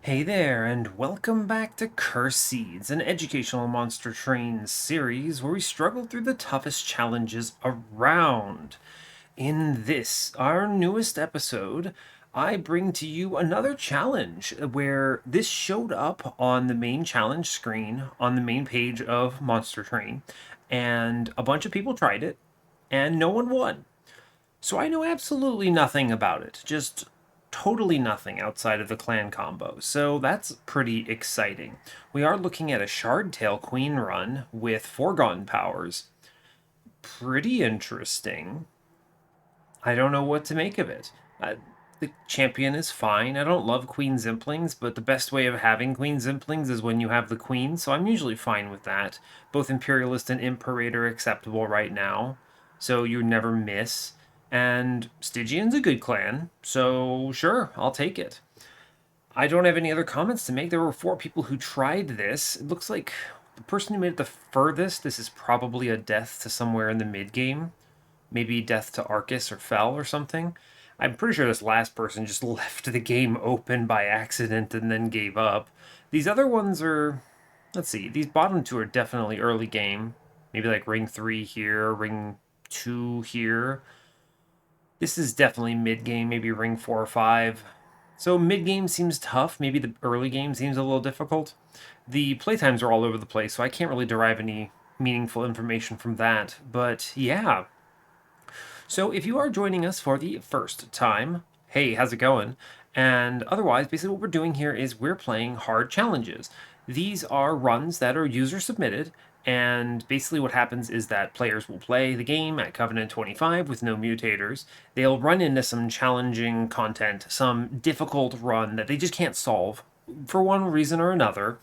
Hey there, and welcome back to Curse Seeds, an educational monster train series where we struggle through the toughest challenges around. In this, our newest episode, I bring to you another challenge where this showed up on the main challenge screen on the main page of Monster Train, and a bunch of people tried it, and no one won. So I know absolutely nothing about it, just totally nothing outside of the clan combo. So that's pretty exciting. We are looking at a Shardtail Queen run with foregone powers. Pretty interesting. I don't know what to make of it. The champion is fine. I don't love Queen Zimplings, but the best way of having Queen Zimplings is when you have the Queen, so I'm usually fine with that. Both Imperialist and Imp-Perialist are acceptable right now, so you never miss. And Stygian's a good clan, so sure, I'll take it. I don't have any other comments to make. There were 4 people who tried this. It looks like the person who made it the furthest, this is probably a death to somewhere in the mid-game. Maybe death to Arcus or Fell or something. I'm pretty sure this last person just left the game open by accident and then gave up. These other ones are... Let's see. These bottom 2 are definitely early game. Maybe like ring 3 here, ring 2 here. This is definitely mid-game, maybe ring 4 or 5. So mid-game seems tough. Maybe the early game seems a little difficult. The playtimes are all over the place, so I can't really derive any meaningful information from that. But yeah. So if you are joining us for the first time, hey, how's it going? And otherwise, basically what we're doing here is we're playing hard challenges. These are runs that are user submitted, and basically what happens is that players will play the game at Covenant 25 with no mutators. They'll run into some challenging content, some difficult run that they just can't solve for one reason or another,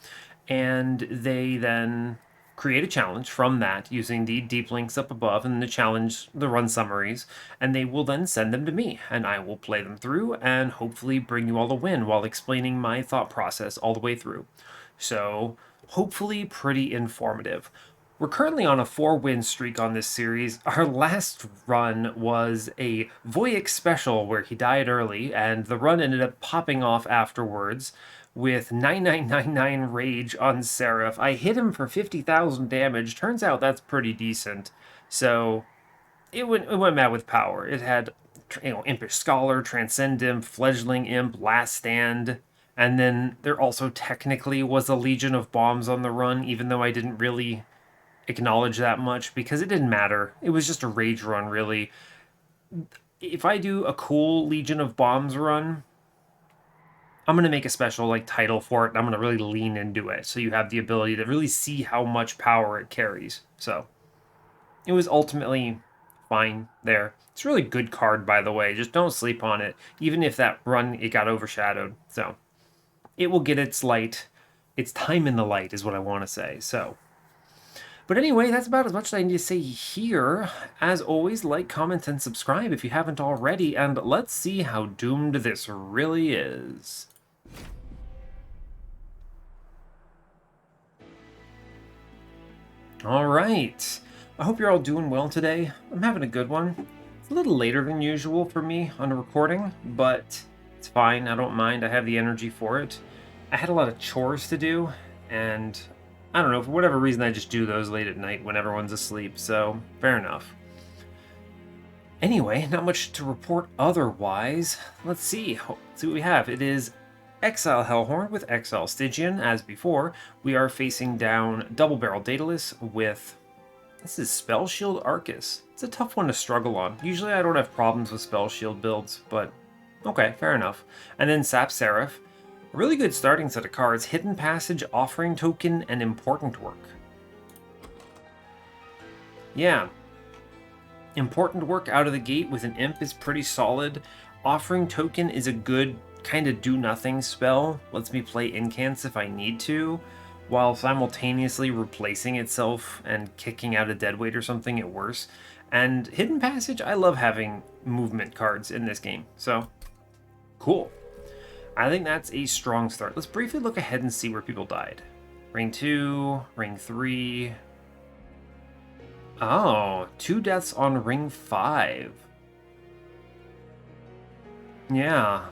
and they then create a challenge from that using the deep links up above and the run summaries, and they will then send them to me, and I will play them through and hopefully bring you all a win while explaining my thought process all the way through. So, hopefully pretty informative. We're currently on a 4-win streak on this series. Our last run was a Voyix special where he died early, and the run ended up popping off afterwards with 9999 Rage on Seraph. I hit him for 50,000 damage. Turns out that's pretty decent. So it went mad with power. It had, Impish Scholar, Transcend Imp, Fledgling Imp, Last Stand, and then there also technically was a Legion of Bombs on the run, even though I didn't really acknowledge that much because it didn't matter. It was just a rage run, really. If I do a cool Legion of Bombs run, I'm going to make a special title for it, and I'm going to really lean into it so you have the ability to really see how much power it carries. So it was ultimately fine there. It's a really good card, by the way. Just don't sleep on it. Even if that run, it got overshadowed. So it will get its light. Its time in the light is what I want to say. So, but anyway, that's about as much as I need to say here. As always, like, comment, and subscribe if you haven't already, and let's see how doomed this really is. All right. I hope you're all doing well today. I'm having a good one. It's a little later than usual for me on a recording, but it's fine. I don't mind. I have the energy for it. I had a lot of chores to do, and I don't know, for whatever reason, I just do those late at night when everyone's asleep, so fair enough. Anyway, not much to report otherwise. Let's see. Let's see what we have. It is Exile Hellhorned with Exile Stygian. As before, we are facing down Double Barrel Daedalus with... This is Spell Shield Arcus. It's a tough one to struggle on. Usually I don't have problems with Spell Shield builds, but okay, fair enough. And then Sap Seraph. A really good starting set of cards. Hidden Passage, Offering Token, and Important Work. Yeah. Important Work out of the gate with an Imp is pretty solid. Offering Token is a good kind of do-nothing spell. Lets me play incants if I need to, while simultaneously replacing itself and kicking out a deadweight or something at worse. And Hidden Passage, I love having movement cards in this game, so cool. I think that's a strong start. Let's briefly look ahead and see where people died. Ring 2, Ring 3. Oh, 2 deaths on Ring 5. Yeah.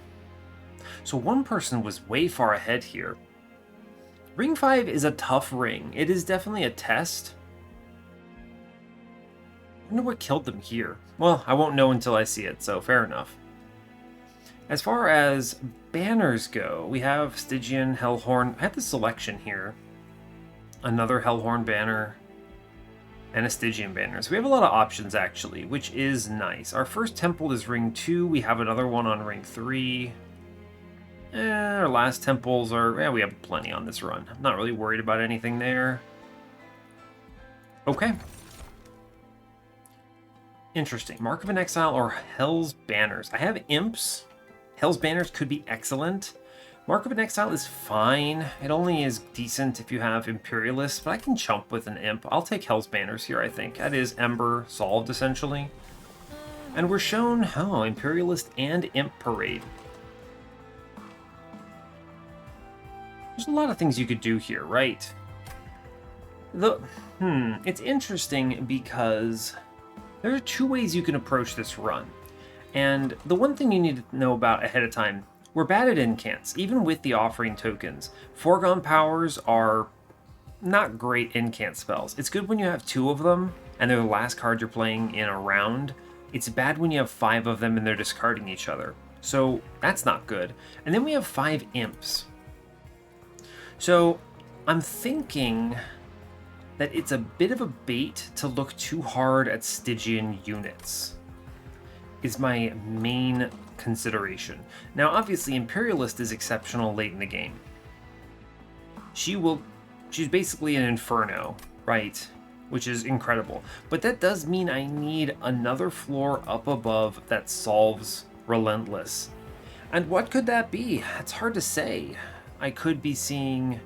So one person was way far ahead here. Ring 5 is a tough ring. It is definitely a test. I wonder what killed them here. Well, I won't know until I see it, so fair enough. As far as banners go, we have Stygian, Hellhorned. I have the selection here. Another Hellhorned banner, and a Stygian banner. So we have a lot of options, actually, which is nice. Our first temple is Ring 2. We have another one on Ring 3. Our last temples are... Yeah, we have plenty on this run. I'm not really worried about anything there. Okay. Interesting. Mark of an Exile or Hell's Banners. I have Imps. Hell's Banners could be excellent. Mark of an Exile is fine. It only is decent if you have Imp-Perialist, but I can chump with an Imp. I'll take Hell's Banners here, I think. That is Ember solved, essentially. And we're shown, oh, Imperialist and Imp Parade. There's a lot of things you could do here, right? It's interesting because there are two ways you can approach this run. And the one thing you need to know about ahead of time, we're bad at incants, even with the offering tokens. Foregone powers are not great incant spells. It's good when you have 2 of them, and they're the last card you're playing in a round. It's bad when you have 5 of them and they're discarding each other. So that's not good. And then we have 5 imps. So I'm thinking that it's a bit of a bait to look too hard at Stygian units, is my main consideration. Now, obviously, Imperialist is exceptional late in the game. She's basically an Inferno, right? Which is incredible. But that does mean I need another floor up above that solves Relentless. And what could that be? It's hard to say. I could be seeing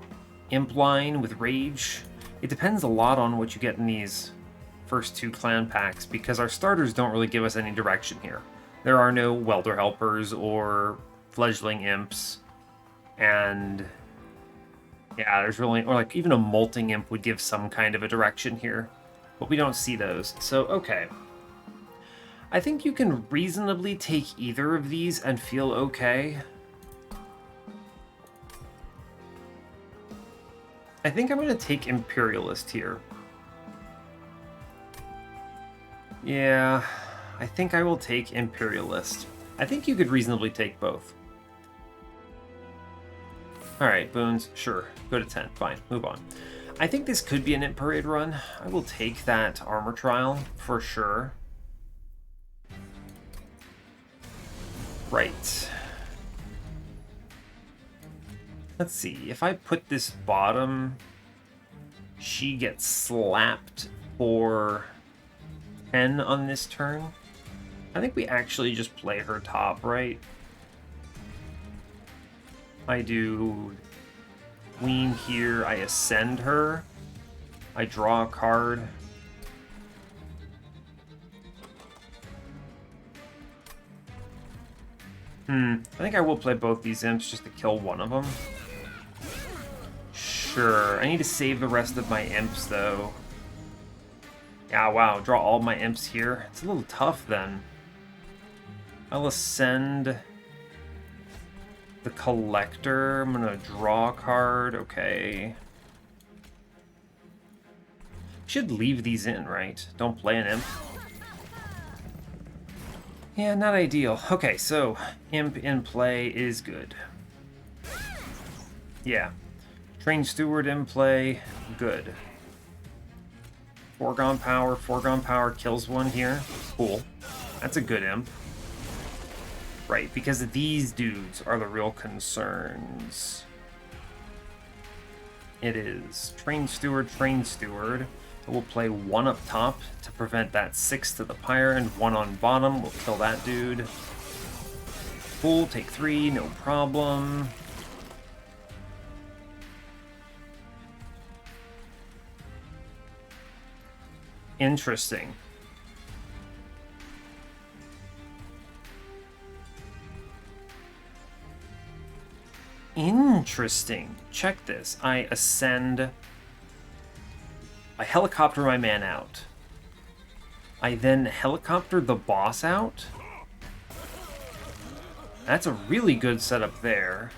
Imp line with Rage. It depends a lot on what you get in these first 2 clan packs, because our starters don't really give us any direction here. There are no Welder Helpers or Fledgling Imps, and yeah, there's really, or like even a Molting Imp would give some kind of a direction here, but we don't see those. So, okay. I think you can reasonably take either of these and feel okay. I think I'm going to take Imperialist here. Yeah, I think I will take Imperialist. I think you could reasonably take both. Alright, boons, sure. Go to 10, fine, move on. I think this could be an Imp Parade run. I will take that armor trial for sure. Right. Let's see, if I put this bottom, she gets slapped for 10 on this turn. I think we actually just play her top, right? I do Queen here, I ascend her, I draw a card. I think I will play both these imps just to kill one of them. Sure, I need to save the rest of my imps though. Yeah, wow, draw all my imps here. It's a little tough then. I'll ascend the Collector. I'm gonna draw a card, okay. Should leave these in, right? Don't play an imp. Yeah, not ideal. Okay, so imp in play is good. Yeah. Trained Steward in play, good. Foregone power kills one here. Cool. That's a good imp. Right, because these dudes are the real concerns. It is Trained Steward. We'll play 1 up top to prevent that 6 to the pyre, and 1 on bottom. We'll kill that dude. Cool, take 3, no problem. Interesting. Interesting. Check this. I ascend. I helicopter my man out. I then helicopter the boss out. That's a really good setup there.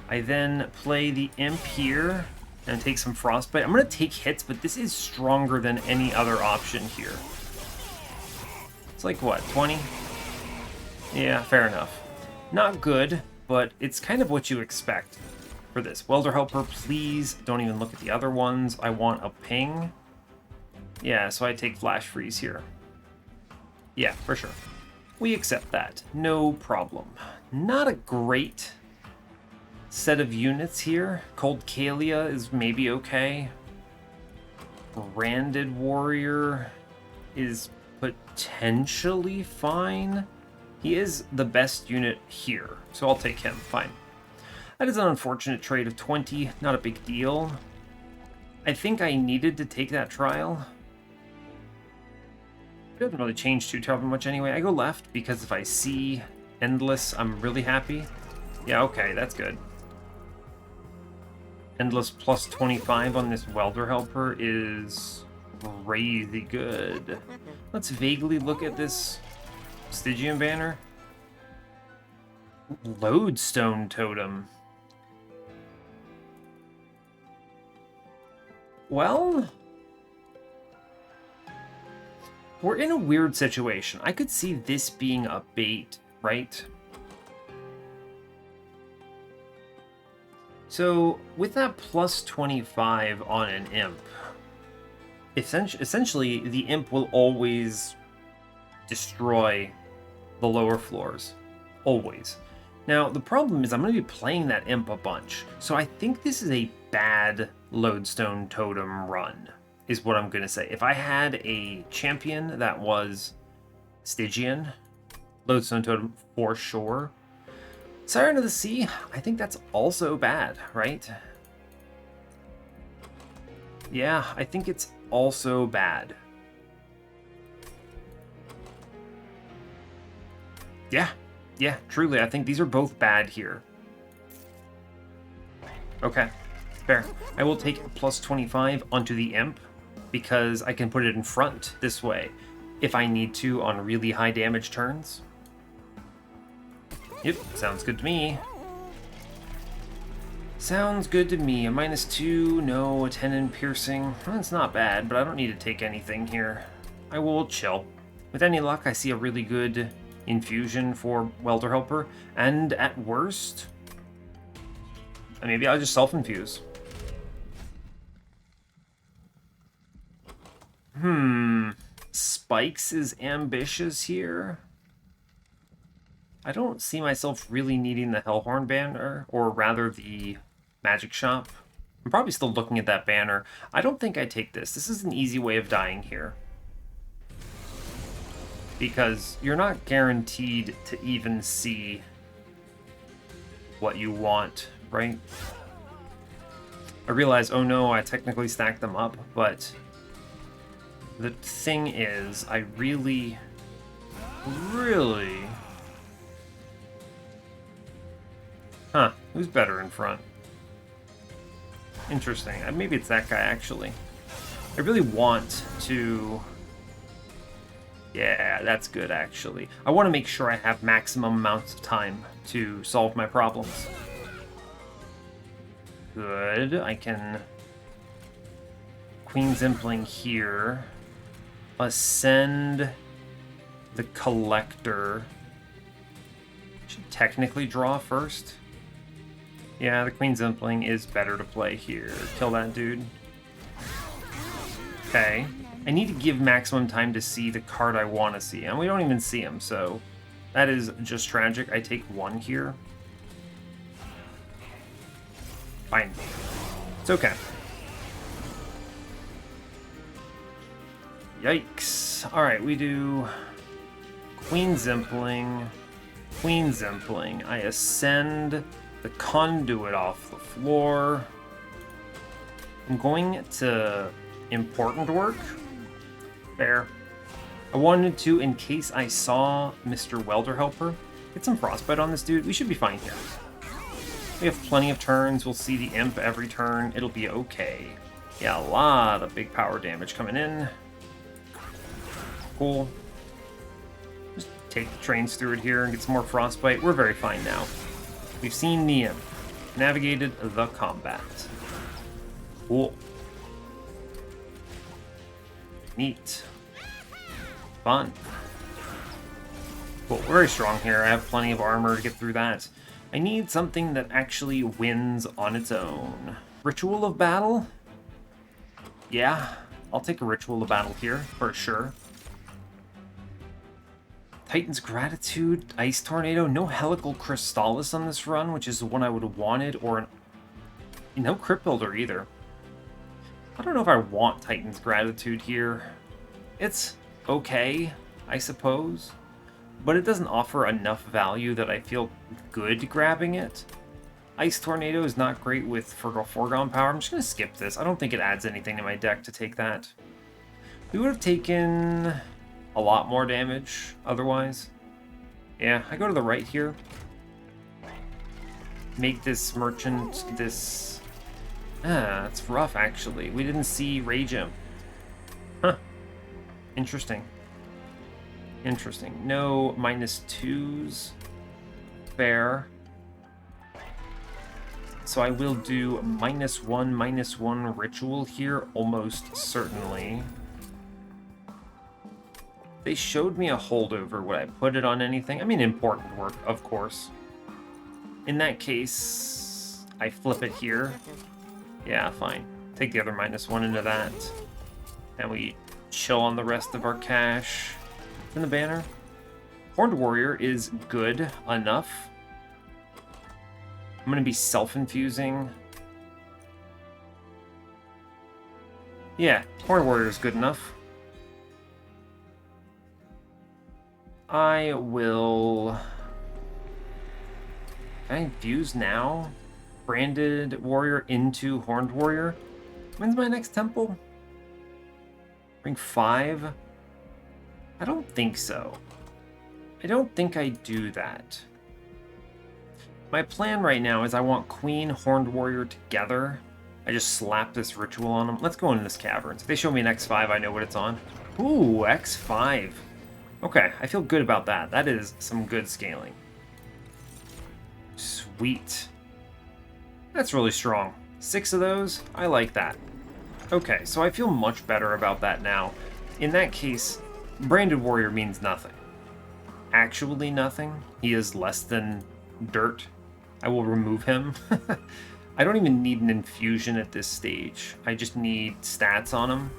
I then play the Imp here and take some Frostbite. I'm going to take hits, but this is stronger than any other option here. It's like, what, 20? Yeah, fair enough. Not good, but it's kind of what you expect for this. Welder Helper, please don't even look at the other ones. I want a ping. Yeah, so I take Flash Freeze here. Yeah, for sure. We accept that. No problem. Not a great set of units here. Cold Kalia is maybe okay. Branded Warrior is potentially fine. He is the best unit here, so I'll take him. Fine. That is an unfortunate trade of 20. Not a big deal. I think I needed to take that trial. It doesn't really change too terribly much anyway. I go left because if I see Endless, I'm really happy. Yeah, okay, that's good. Endless plus 25 on this Welder Helper is crazy good. Let's vaguely look at this Stygian banner. Lodestone Totem. Well, we're in a weird situation. I could see this being a bait, right? So, with that plus 25 on an Imp, essentially the Imp will always destroy the lower floors. Always. Now, the problem is I'm going to be playing that Imp a bunch, so I think this is a bad Lodestone Totem run, is what I'm going to say. If I had a champion that was Stygian, Lodestone Totem for sure. Siren of the Sea, I think that's also bad, right? Yeah, I think it's also bad. Yeah, truly, I think these are both bad here. Okay, fair. I will take plus 25 onto the Imp, because I can put it in front this way if I need to on really high damage turns. Yep, sounds good to me. Sounds good to me. A -2, no, a 10 in piercing. That's not bad, but I don't need to take anything here. I will chill. With any luck, I see a really good infusion for Welder Helper, and at worst, maybe I'll just self-infuse. Spikes is ambitious here. I don't see myself really needing the Hellhorned banner, or rather the magic shop. I'm probably still looking at that banner. I don't think I take this. This is an easy way of dying here. Because you're not guaranteed to even see what you want, right? I realize, oh no, I technically stacked them up, but the thing is, I really... Huh, who's better in front? Interesting. Maybe it's that guy, actually. I really want to... Yeah, that's good, actually. I want to make sure I have maximum amounts of time to solve my problems. Good. I can... Queen's Impling here. Ascend the Collector. Should technically draw first. Yeah, the Queen's Impling is better to play here. Kill that dude. Okay. I need to give maximum time to see the card I want to see, and we don't even see him, so that is just tragic. I take 1 here. Fine. It's okay. Yikes. Alright, we do Queen's Impling, Queen's Impling. I ascend the Conduit off the floor. I'm going to Important Work. Fair. I wanted to, in case I saw Mr. Welder Helper, get some Frostbite on this dude. We should be fine here. We have plenty of turns. We'll see the Imp every turn. It'll be okay. Yeah, a lot of big power damage coming in. Cool. Just take the Train Steward here and get some more Frostbite. We're very fine now. We've seen the Imp. Navigated the combat. Cool. Neat. Fun. Cool, we're very strong here. I have plenty of armor to get through that. I need something that actually wins on its own. Ritual of Battle? Yeah, I'll take a Ritual of Battle here, for sure. Titan's Gratitude, Ice Tornado, no Helical Crystallis on this run, which is the one I would have wanted, or no Crypt Builder either. I don't know if I want Titan's Gratitude here. It's okay, I suppose, but it doesn't offer enough value that I feel good grabbing it. Ice Tornado is not great with foregone power. I'm just going to skip this. I don't think it adds anything to my deck to take that. We would have taken a lot more damage otherwise. Yeah, I go to the right here. Make this merchant this... it's rough, actually. We didn't see Rage Imp. Huh. Interesting. Interesting. No -2s. Fair. So I will do -1/-1 ritual here, almost certainly. They showed me a holdover. Would I put it on anything? I mean, important work, of course. In that case, I flip it here. Yeah, fine. Take the other -1 into that. And we chill on the rest of our cash. In the banner. Horned Warrior is good enough. I'm going to be self-infusing. Yeah, Horned Warrior is good enough. I will... Can I infuse now? Branded Warrior into Horned Warrior. When's my next temple? Ring 5? I don't think so. I don't think I do that. My plan right now is I want Queen, Horned Warrior together. I just slap this ritual on them. Let's go into this cavern. If they show me an X5, I know what it's on. Ooh, X5. Okay, I feel good about that. That is some good scaling. Sweet. That's really strong. 6 of those, I like that. Okay, so I feel much better about that now. In that case, Branded Warrior means nothing. Actually nothing. He is less than dirt. I will remove him. I don't even need an infusion at this stage. I just need stats on him.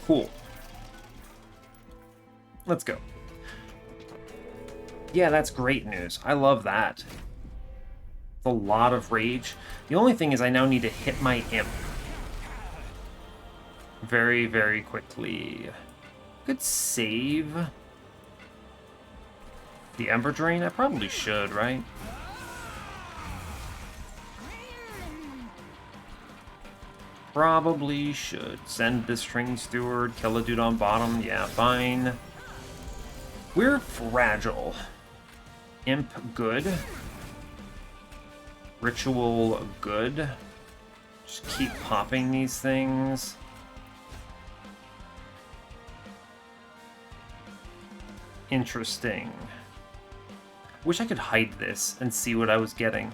Cool. Let's go. Yeah, that's great news. I love that. It's a lot of rage. The only thing is I now need to hit my imp. Very, very quickly. Could save the Ember Drain? I probably should, right? Probably should. Send this Train Steward, kill a dude on bottom. Yeah, fine. We're fragile. Imp, good. Ritual, good. Just keep popping these things. Interesting. Wish I could hide this and see what I was getting.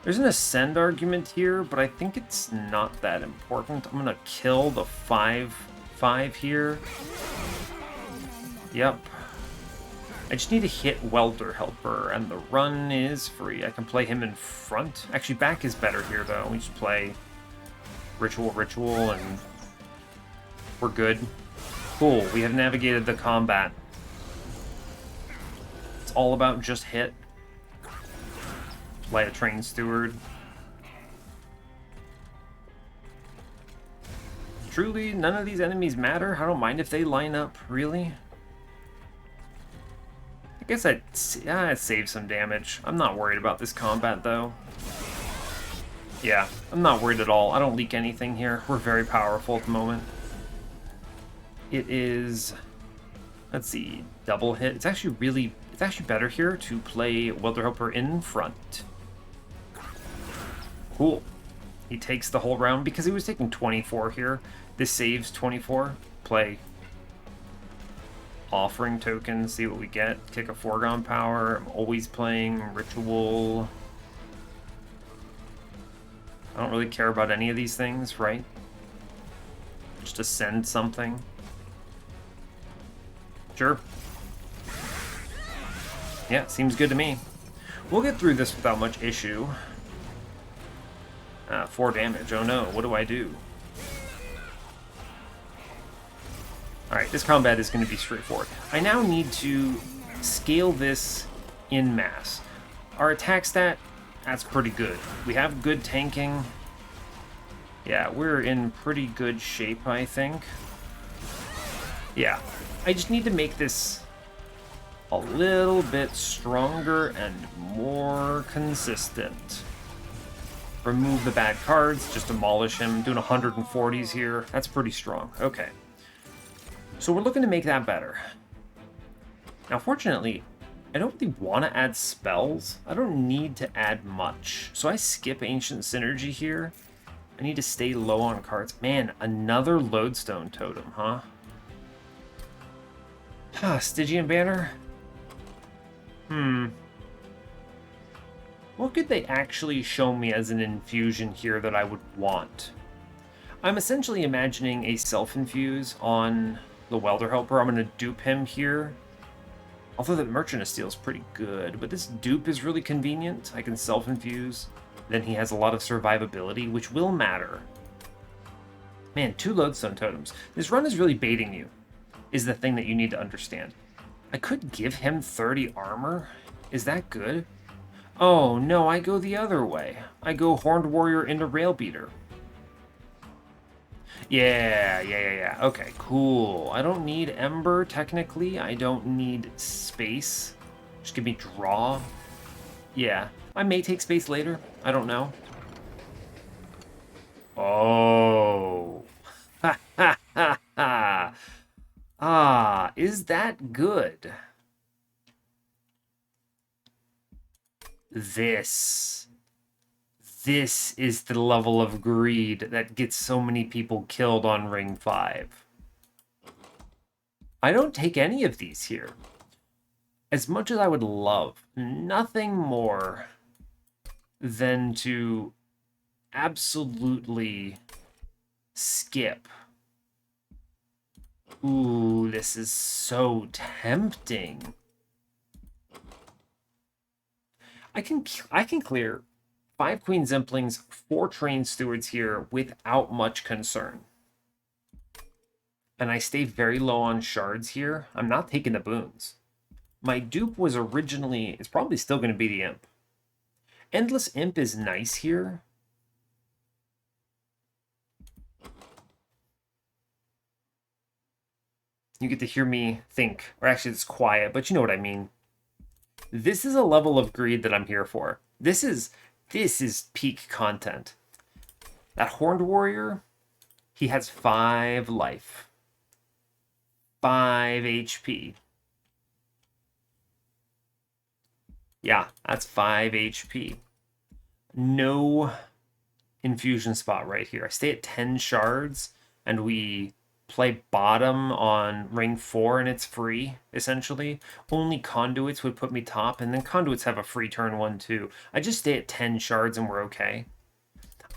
There's an ascend argument here, but I think it's not that important. I'm gonna kill the 5/5 here. Yep. I just need to hit Welder Helper, and the run is free. I can play him in front. Actually, back is better here, though. We just play Ritual, and we're good. Cool, we have navigated the combat. It's all about just hit. Play a Train Steward. Truly, none of these enemies matter. I don't mind if they line up, really. I guess I'd save some damage. I'm not worried about this combat, though. Yeah, I'm not worried at all. I don't leak anything here. We're very powerful at the moment. It is... Let's see, double hit. It's actually better here to play Welder Helper in front. Cool. He takes the whole round because he was taking 24 here. This saves 24. Play offering tokens, see what we get. Kick a foregone power. I'm always playing ritual. I don't really care about any of these things, right? Just to send something. Sure. Yeah, seems good to me. We'll get through this without much issue. 4 damage. Oh no, what do I do? Alright, this combat is going to be straightforward. I now need to scale this in mass. Our attack stat, that's pretty good. We have good tanking. Yeah, we're in pretty good shape, I think. Yeah, I just need to make this a little bit stronger and more consistent. Remove the bad cards, just demolish him. Doing 140s here. That's pretty strong. Okay. So we're looking to make that better. Now, fortunately, I don't really want to add spells. I don't need to add much. So I skip Ancient Synergy here. I need to stay low on cards. Man, another Lodestone Totem, huh? Stygian Banner? What could they actually show me as an infusion here that I would want? I'm essentially imagining a self-infuse on the Welder Helper. I'm going to dupe him here. Although the Merchant of Steel is pretty good, but this dupe is really convenient. I can self-infuse. Then he has a lot of survivability, which will matter. Man, 2 Lodestone Totems. This run is really baiting you, is the thing that you need to understand. I could give him 30 armor. Is that good? Oh, no, I go the other way. I go Horned Warrior into Railbeater. Yeah. Okay, cool. I don't need Ember, technically. I don't need space. Just give me draw. Yeah, I may take space later. I don't know. Oh. Ha ha ha ha. Ah, is that good? This is the level of greed that gets so many people killed on Ring 5. I don't take any of these here. As much as I would love, nothing more than to absolutely skip. Ooh, this is so tempting. I can clear 5 Queen Zemplings, 4 Train Stewards here without much concern. And I stay very low on shards here. I'm not taking the boons. My dupe was originally, it's probably still going to be the Imp. Endless Imp is nice here. You get to hear me think, or actually it's quiet, but you know what I mean. This is a level of greed that I'm here for. This is peak content. That Horned Warrior, he has 5 life. 5 HP. Yeah, that's 5 HP. No infusion spot right here. I stay at 10 shards, and we play bottom on ring 4, and it's free, essentially. Only conduits would put me top, and then conduits have a free turn 1 too. I just stay at 10 shards, and we're okay.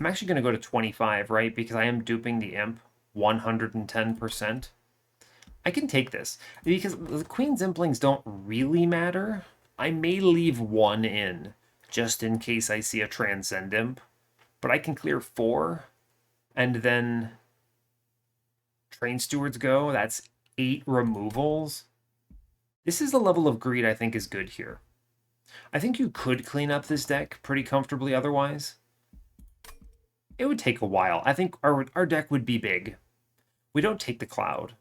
I'm actually going to go to 25, right? Because I am duping the Imp 110%. I can take this. Because the Queen Zemplings don't really matter. I may leave 1 in, just in case I see a Transcend Imp. But I can clear 4, and then Train Stewards go. That's 8 removals. This is the level of greed I think is good here. I think you could clean up this deck pretty comfortably otherwise. It would take a while. I think our deck would be big. We don't take the Cloud.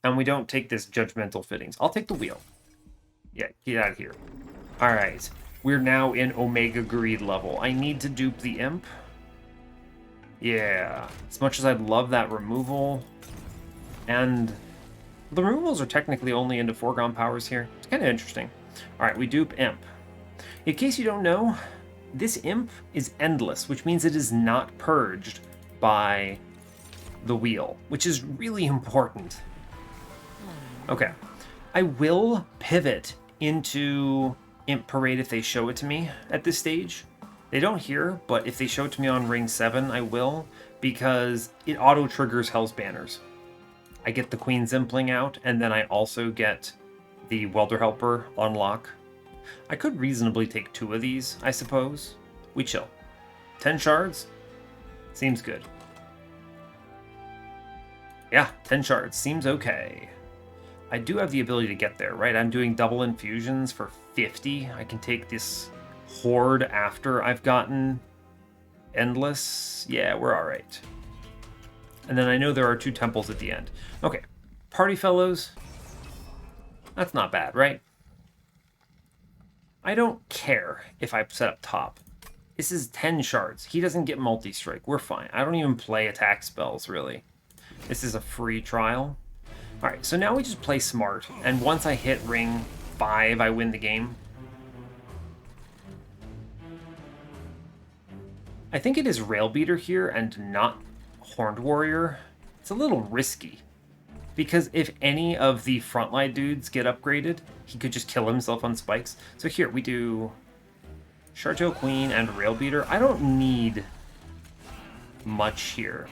And we don't take this Judgmental Fittings. I'll take the Wheel. Yeah, get out of here. Alright. We're now in Omega Greed level. I need to dupe the Imp. Yeah. As much as I'd love that removal. And the removals are technically only into foregone powers here. It's kind of interesting. Alright, we dupe Imp. In case you don't know, this Imp is endless, which means it is not purged by the Wheel, which is really important. Okay. I will pivot into Imp Parade if they show it to me at this stage. They don't here, but if they show it to me on ring 7, I will, because it auto-triggers Hell's Banners. I get the Queen Zimpling out, and then I also get the Welder Helper on lock. I could reasonably take 2 of these, I suppose. We chill. 10 shards? Seems good. Yeah, 10 shards. Seems okay. I do have the ability to get there, right? I'm doing double infusions for 50. I can take this horde after I've gotten endless. Yeah, we're all right. And then I know there are 2 temples at the end. Okay, party fellows. That's not bad, right? I don't care if I set up top. This is 10 shards. He doesn't get multi-strike. We're fine. I don't even play attack spells, really. This is a free trial. Alright, so now we just play smart. And once I hit ring 5, I win the game. I think it is Railbeater here and not Horned Warrior. It's a little risky. Because if any of the frontline dudes get upgraded, he could just kill himself on spikes. So here, we do Charteau Queen and Railbeater. I don't need much here.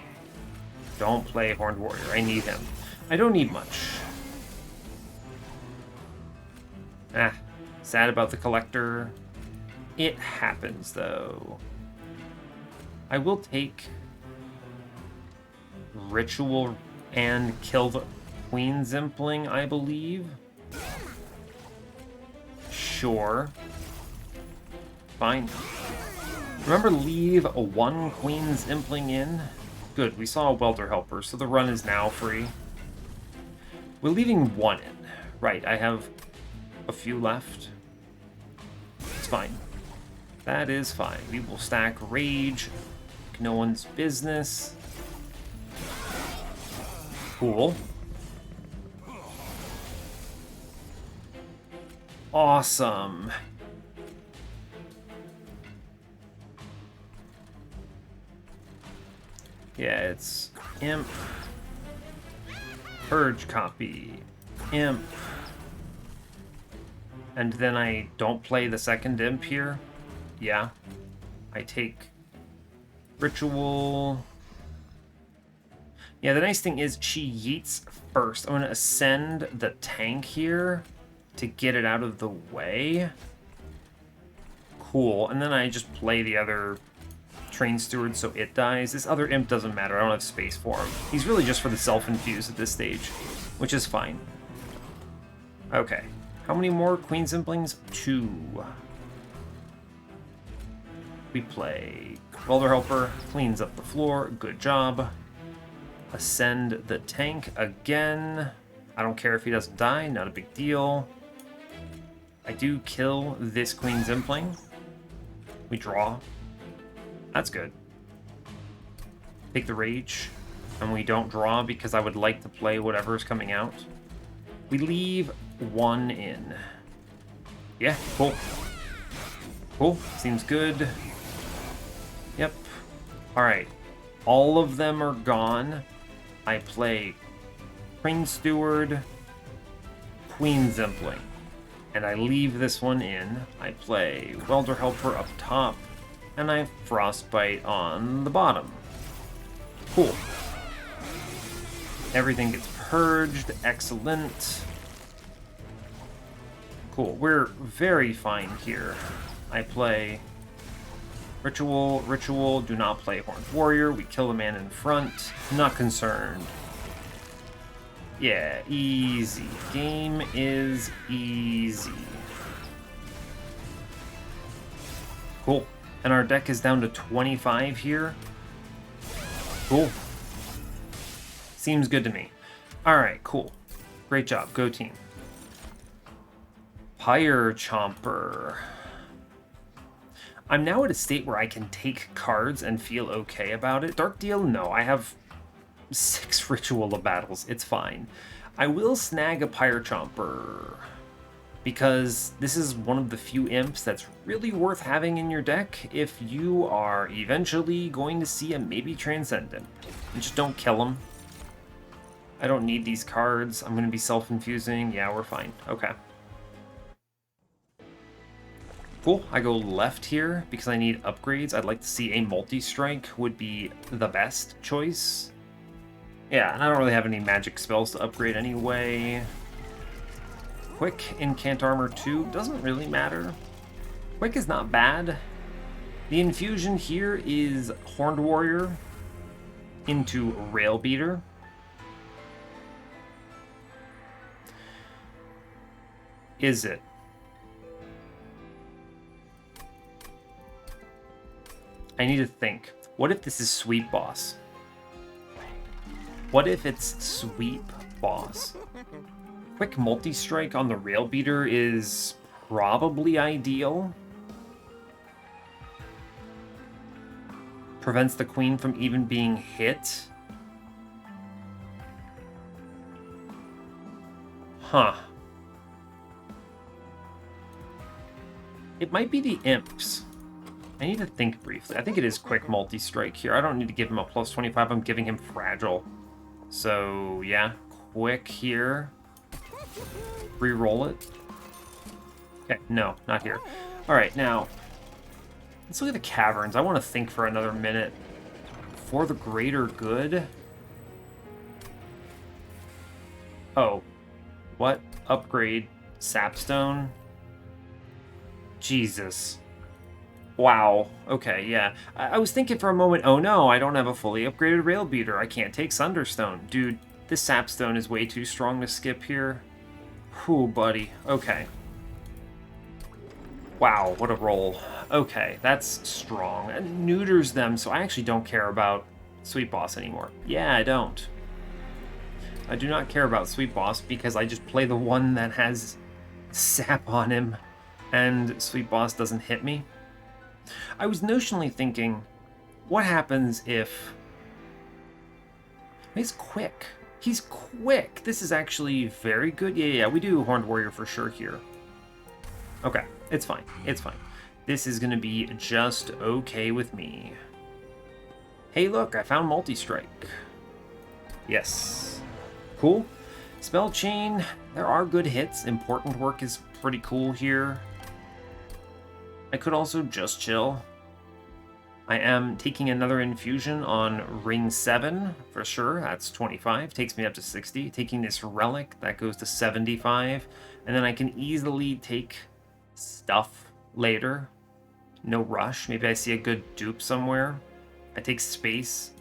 Don't play Horned Warrior. I need him. I don't need much. Sad about the Collector. It happens, though. I will take Ritual and kill the Queen Zimpling, I believe. Sure. Fine. Remember, leave a 1 Queen Zimpling in? Good, we saw a Welder Helper, so the run is now free. We're leaving 1 in. Right, I have a few left. It's fine. That is fine. We will stack Rage. No one's business. Cool. Awesome. Yeah, it's Imp. Purge copy. Imp. And then I don't play the second Imp here. Yeah. I take Ritual. Yeah, the nice thing is she yeets first. I'm going to ascend the tank here to get it out of the way. Cool. And then I just play the other Train Steward so it dies. This other Imp doesn't matter. I don't have space for him. He's really just for the self-infuse at this stage, which is fine. Okay. How many more Queen Zimplings? 2. We play Welder Helper. Cleans up the floor. Good job. Ascend the tank again. I don't care if he doesn't die, not a big deal. I do kill this Queen Zimpling. We draw. That's good. Take the Rage, and we don't draw because I would like to play whatever's coming out. We leave 1 in. Yeah, cool. Cool, seems good. Yep. Alright, all of them are gone. I play Train Steward, Queen Zimpling, and I leave this one in. I play Welder Helper up top, and I Frostbite on the bottom. Cool. Everything gets purged. Excellent. Cool. We're very fine here. I play Ritual, Ritual, do not play Horned Warrior. We kill the man in front. Not concerned. Yeah, easy. Game is easy. Cool. And our deck is down to 25 here. Cool. Seems good to me. Alright, cool. Great job. Go team. Pyre Chomper. I'm now at a state where I can take cards and feel okay about it. Dark Deal? No, I have 6 Ritual of Battles. It's fine. I will snag a Pyre Chomper because this is one of the few imps that's really worth having in your deck if you are eventually going to see a maybe Transcendent. You just don't kill him. I don't need these cards. I'm going to be self-infusing. Yeah, we're fine. Okay. Cool. I go left here because I need upgrades. I'd like to see a multi-strike would be the best choice. Yeah, and I don't really have any magic spells to upgrade anyway. Quick Incant Armor 2 doesn't really matter. Quick is not bad. The infusion here is Horned Warrior into Railbeater. Is it? I need to think. What if this is Sweep Boss? What if it's Sweep Boss? Quick multi-strike on the Railbeater is probably ideal. Prevents the queen from even being hit. Huh. It might be the imps. I need to think briefly. I think it is quick multi-strike here. I don't need to give him a plus 25. I'm giving him fragile. So, yeah. Quick here. Re-roll it. Okay, no, not here. Alright, now, let's look at the caverns. I want to think for another minute. For the greater good? Oh. What? Upgrade Sapstone? Jesus. Wow. Okay, yeah. I was thinking for a moment, oh no, I don't have a fully upgraded Railbeater. I can't take Sunderstone. Dude, this Sapstone is way too strong to skip here. Whew, buddy. Okay. Wow, what a roll. Okay, that's strong. It neuters them, so I actually don't care about Sweet Boss anymore. Yeah, I don't. I do not care about Sweet Boss because I just play the one that has sap on him and Sweet Boss doesn't hit me. I was notionally thinking, what happens if... He's quick. He's quick. This is actually very good. Yeah, we do Horned Warrior for sure here. Okay, it's fine. It's fine. This is going to be just okay with me. Hey, look, I found multi-strike. Yes. Cool. Spell Chain, there are good hits. Important Work is pretty cool here. I could also just chill. I am taking another infusion on Ring 7, for sure. That's 25. Takes me up to 60. Taking this Relic, that goes to 75. And then I can easily take stuff later. No rush. Maybe I see a good dupe somewhere. I take space.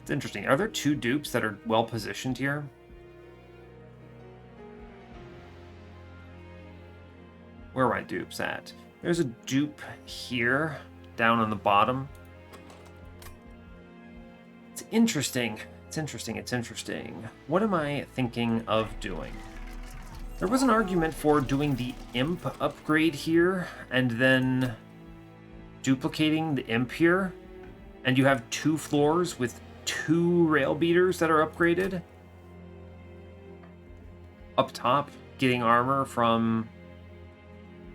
It's interesting. Are there two dupes that are well positioned here? Where are my dupes at? There's a dupe here, down on the bottom. It's interesting. It's interesting. It's interesting. What am I thinking of doing? There was an argument for doing the Imp upgrade here, and then duplicating the Imp here, and you have 2 floors with 2 Railbeaters that are upgraded. Up top, getting armor from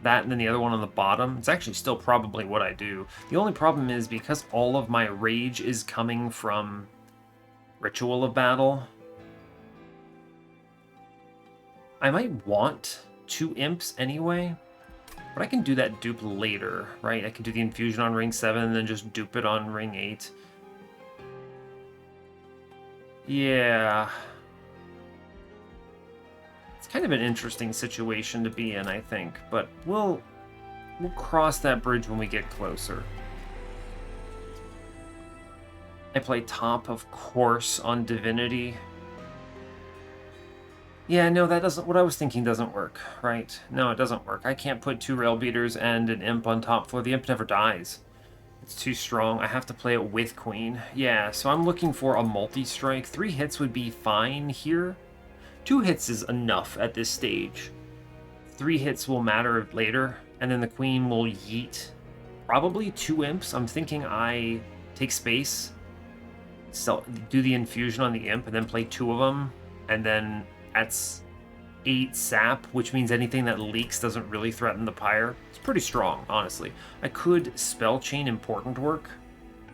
that and then the other one on the bottom. It's actually still probably what I do. The only problem is because all of my rage is coming from Ritual of Battle, I might want 2 imps anyway, but I can do that dupe later, right? I can do the infusion on ring 7 and then just dupe it on ring 8. Yeah. It's kind of an interesting situation to be in, I think, but we'll cross that bridge when we get closer. I play top, of course, on Divinity. Yeah, no, that doesn't... What I was thinking doesn't work, right? No, it doesn't work. I can't put 2 Railbeaters and an Imp on top floor. The Imp never dies. It's too strong. I have to play it with Queen. Yeah, so I'm looking for a multi-strike. 3 hits would be fine here. 2 hits is enough at this stage. 3 hits will matter later, and then the Queen will yeet probably 2 Imps. I'm thinking I take space, do the infusion on the Imp, and then play 2 of them, and then that's 8 sap, which means anything that leaks doesn't really threaten the pyre. It's pretty strong, honestly. I could spell chain important work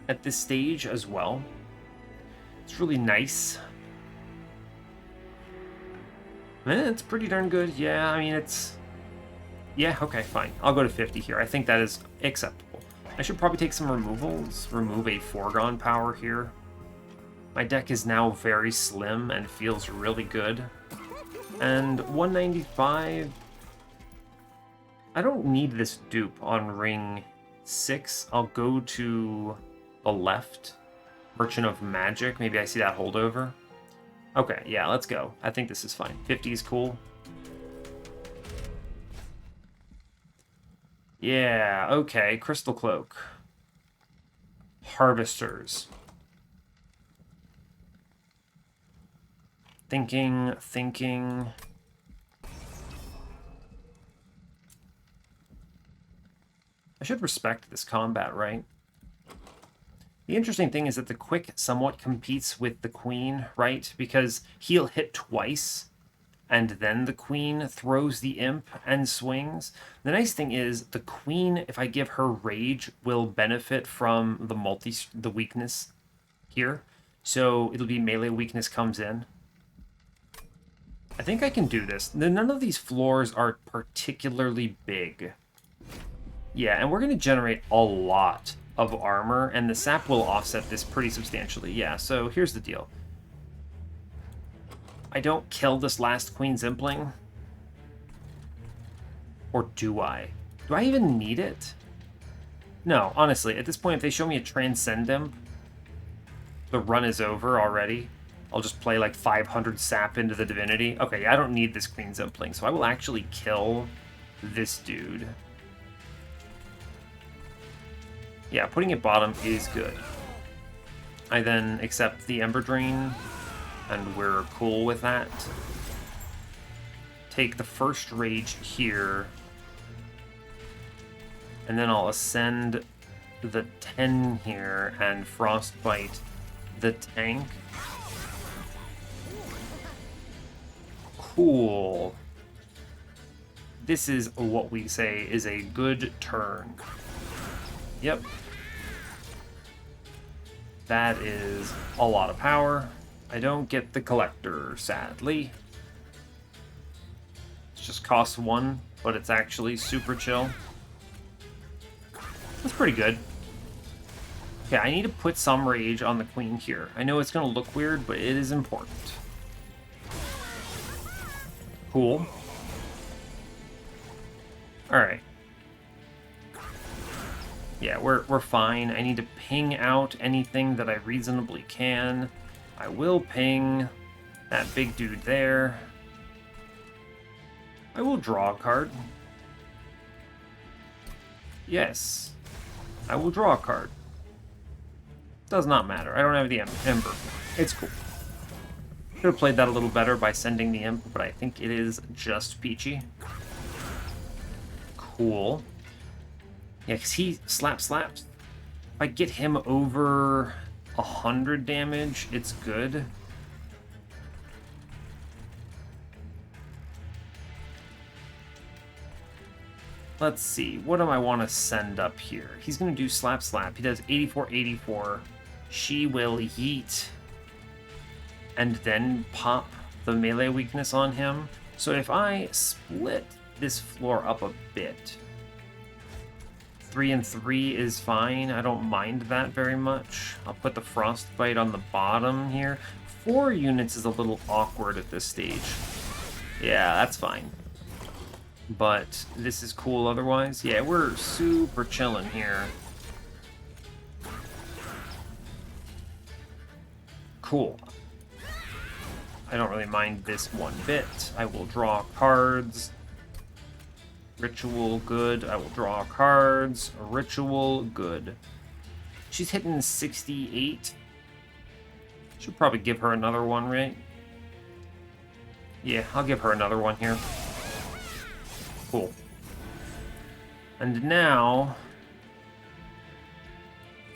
at this stage as well. It's really nice. It's pretty darn good. Yeah, I mean, it's... Yeah, okay, fine. I'll go to 50 here. I think that is acceptable. I should probably take some removals. Remove a foregone power here. My deck is now very slim and feels really good. And 195... I don't need this dupe on ring 6. I'll go to the left. Merchant of Magic. Maybe I see that holdover. Okay, yeah, let's go. I think this is fine. 50 is cool. Yeah, okay. Crystal Cloak. Harvesters. Thinking. I should respect this combat, right? The interesting thing is that the Quick somewhat competes with the Queen, right? Because he'll hit twice, and then the Queen throws the Imp and swings. The nice thing is, the Queen, if I give her Rage, will benefit from the weakness here. So it'll be melee weakness comes in. I think I can do this. None of these floors are particularly big. Yeah, and we're going to generate a lot of armor, and the sap will offset this pretty substantially. Yeah, so here's the deal. I don't kill this last Queen Zimpling. Or do I? Do I even need it? No, honestly, at this point, if they show me a Transcend Imp, the run is over already. I'll just play like 500 sap into the Divinity. Okay, yeah, I don't need this Queen Zimpling, so I will actually kill this dude. Yeah, putting it bottom is good. I then accept the Ember Drain, and we're cool with that. Take the first Rage here, and then I'll ascend the 10 here and Frostbite the tank. Cool. This is what we say is a good turn. Yep. That is a lot of power. I don't get the Collector, sadly. It just costs 1, but it's actually super chill. That's pretty good. Okay, I need to put some Rage on the Queen here. I know it's going to look weird, but it is important. Cool. Alright. Yeah, we're fine. I need to ping out anything that I reasonably can. I will ping that big dude there. I will draw a card. Yes. I will draw a card. Does not matter. I don't have the Ember. It's cool. Could have played that a little better by sending the Imp, but I think it is just peachy. Cool. Yeah, because he slaps. If I get him over 100 damage, it's good. Let's see. What do I want to send up here? He's going to do slap. He does 84. She will yeet and then pop the melee weakness on him. So if I split this floor up a bit, 3 and 3 is fine. I don't mind that very much. I'll put the Frostbite on the bottom here. 4 units is a little awkward at this stage. Yeah, that's fine. But this is cool otherwise. Yeah, we're super chilling here. Cool. I don't really mind this one bit. I will draw cards. Ritual, good. I will draw cards. Ritual, good. She's hitting 68. Should probably give her another one, right? Yeah, I'll give her another one here. Cool. And now...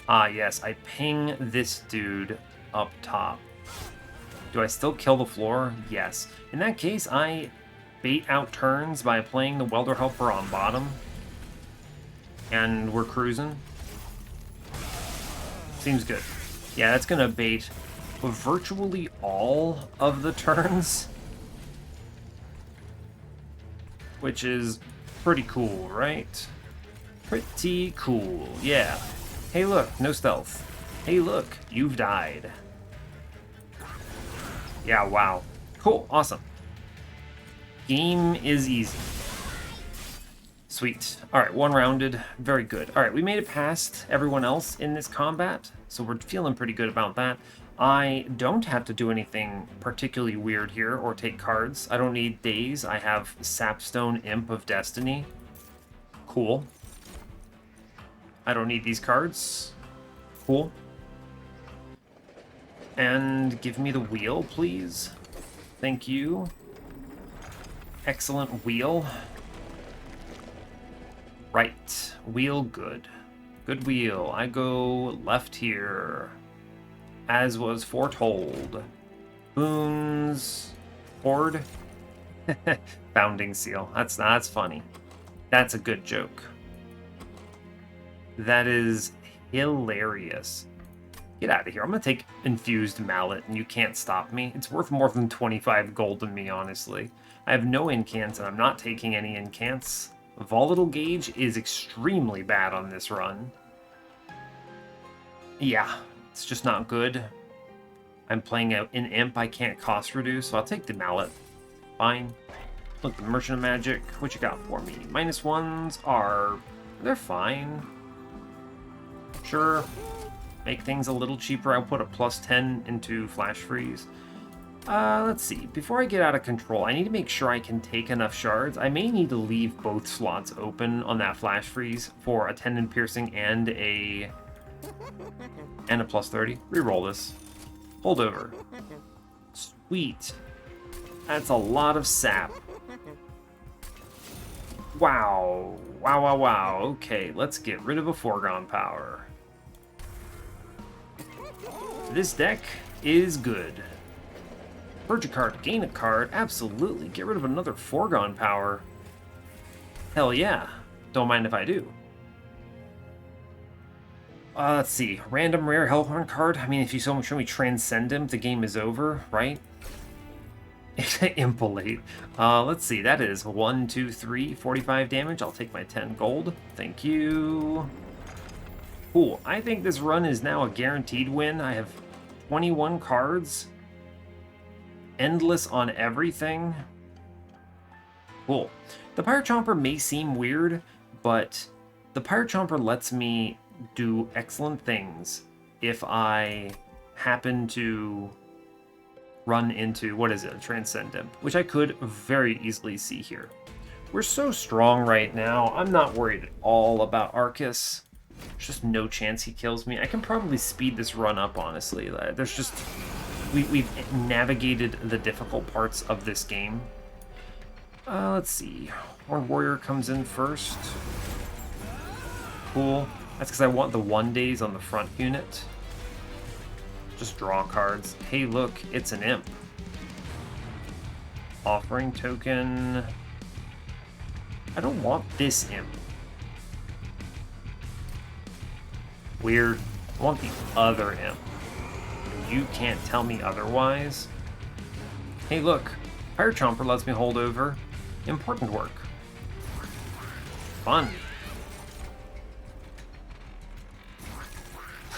Ah, yes, I ping this dude up top. Do I still kill the floor? Yes. In that case, I bait out turns by playing the Welder Helper on bottom. And we're cruising. Seems good. Yeah, that's gonna bait virtually all of the turns, which is pretty cool, right? Pretty cool, yeah. Hey look, no stealth. Hey look, you've died. Yeah, wow. Cool, awesome. Game is easy. Sweet. Alright, one rounded. Very good. Alright, we made it past everyone else in this combat, so we're feeling pretty good about that. I don't have to do anything particularly weird here or take cards. I don't need days. I have Sapstone Imp of Destiny. Cool. I don't need these cards. Cool. And give me the wheel, please. Thank you. Excellent wheel. Right. Wheel good. Good wheel. I go left here. As was foretold. Boons. Horde. Founding seal. That's funny. That's a good joke. That is hilarious. Get out of here. I'm going to take Infused Mallet, and you can't stop me. It's worth more than 25 gold to me, honestly. I have no incants, and I'm not taking any incants. Volatile Gauge is extremely bad on this run. Yeah, it's just not good. I'm playing an Imp. I can't cost reduce, so I'll take the Mallet. Fine. Look, the Merchant of Magic. What you got for me? -1s are... they're fine. Sure. Make things a little cheaper. I'll put a +10 into Flash Freeze. Let's see. Before I get out of control, I need to make sure I can take enough shards. I may need to leave both slots open on that Flash Freeze for a Tendon Piercing and a +30. Reroll this. Hold over. Sweet. That's a lot of sap. Wow. Wow, wow, wow. Okay, let's get rid of a foregone power. This deck is good. Purge a card, gain a card, absolutely. Get rid of another foregone power. Hell yeah. Don't mind if I do. Let's see. Random rare Hellhorned card. I mean, if you show me Transcend him, the game is over, right? Impolate. Let's see. That is 1, 2, 3, 45 damage. I'll take my 10 gold. Thank you. Cool. I think this run is now a guaranteed win. I have 21 cards. Endless on everything. Cool. The Pyre Chomper may seem weird, but the Pyre Chomper lets me do excellent things if I happen to run into, what is it, a Transcendent, which I could very easily see here. We're so strong right now. I'm not worried at all about Arcus. There's just no chance he kills me. I can probably speed this run up, honestly. There's just... We've navigated the difficult parts of this game. Let's see. Horned Warrior comes in first. Cool. That's because I want the 1-days on the front unit. Just draw cards. Hey, look, it's an Imp. Offering token. I don't want this Imp. Weird. I want the other Imp. You can't tell me otherwise. Hey, look. Pyre Chomper lets me hold over important work. Fun.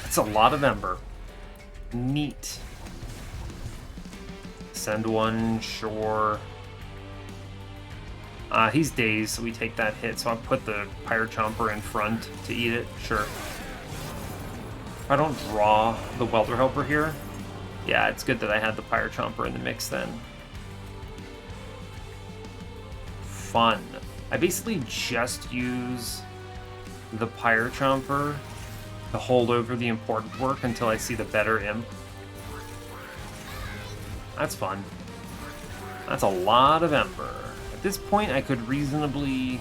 That's a lot of Ember. Neat. Send one, sure. He's dazed, so we take that hit, so I'll put the Pyre Chomper in front to eat it. Sure. If I don't draw the Welder Helper here, yeah, it's good that I had the Pyre Chomper in the mix then. Fun. I basically just use the Pyre Chomper to hold over the important work until I see the better Imp. That's fun. That's a lot of Ember. At this point, I could reasonably...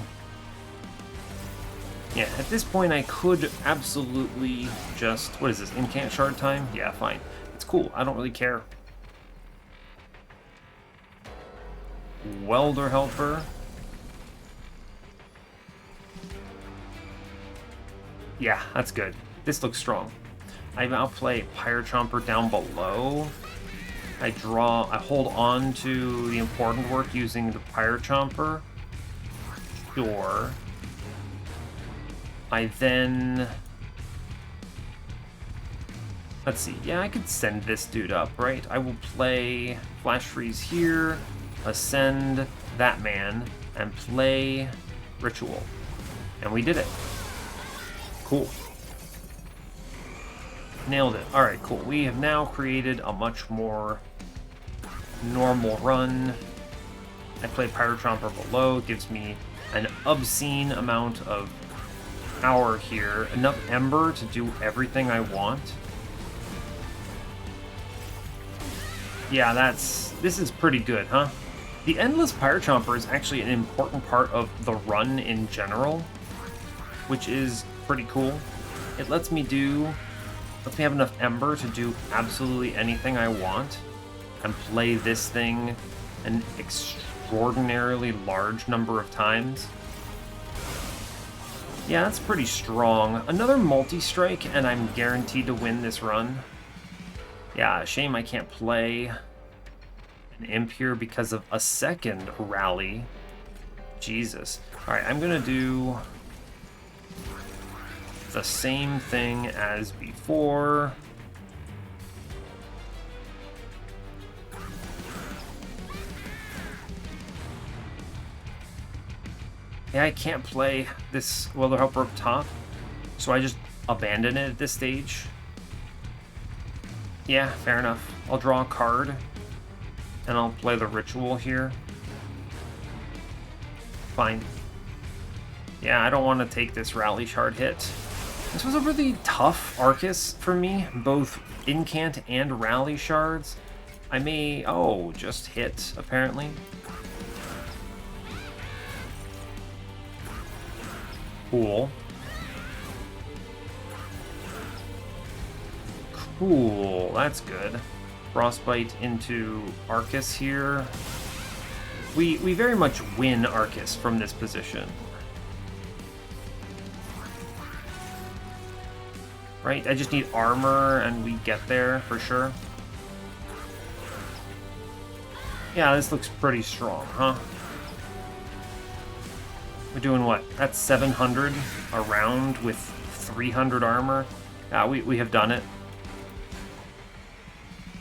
Yeah, at this point, I could absolutely just... What is this, incant shard time? Yeah, fine. It's cool. I don't really care. Welder Helper. Yeah, that's good. This looks strong. I now play Pyre Chomper down below. I hold on to the important work using the Pyre Chomper. Sure. I then... Let's see. Yeah, I could send this dude up, right? I will play Flash Freeze here, ascend that man, and play Ritual. And we did it. Cool. Nailed it. Alright, cool. We have now created a much more normal run. I play Pyre Chomper below. It gives me an obscene amount of power here. Enough Ember to do everything I want. Yeah, this is pretty good, huh? The Endless Pyre Chomper is actually an important part of the run in general, which is pretty cool. It lets me have enough Ember to do absolutely anything I want and play this thing an extraordinarily large number of times. Yeah, that's pretty strong. Another multi-strike and I'm guaranteed to win this run. Yeah, shame I can't play an Imp here because of a second rally. Jesus. Alright, I'm gonna do the same thing as before. Yeah, I can't play this Weather Helper up top, so I just abandon it at this stage. Yeah, fair enough. I'll draw a card, and I'll play the Ritual here. Fine. Yeah, I don't want to take this Rally Shard hit. This was a really tough Arcus for me, both Incant and Rally Shards. I may... Oh, just hit, apparently. Cool. Cool, that's good. Frostbite into Arcus here. We very much win Arcus from this position. Right, I just need armor and we get there for sure. Yeah, this looks pretty strong, huh? We're doing what? That's 700 a round with 300 armor. Yeah, we have done it.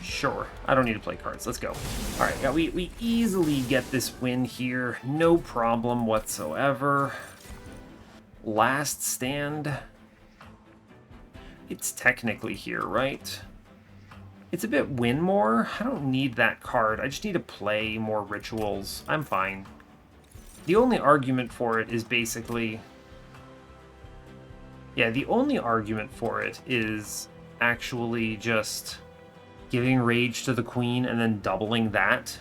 Sure, I don't need to play cards. Let's go. All right, yeah, we easily get this win here. No problem whatsoever. Last stand. It's technically here, right? It's a bit win more. I don't need that card. I just need to play more rituals. I'm fine. The only argument for it is basically... Yeah, the only argument for it is actually just giving Rage to the Queen and then doubling that.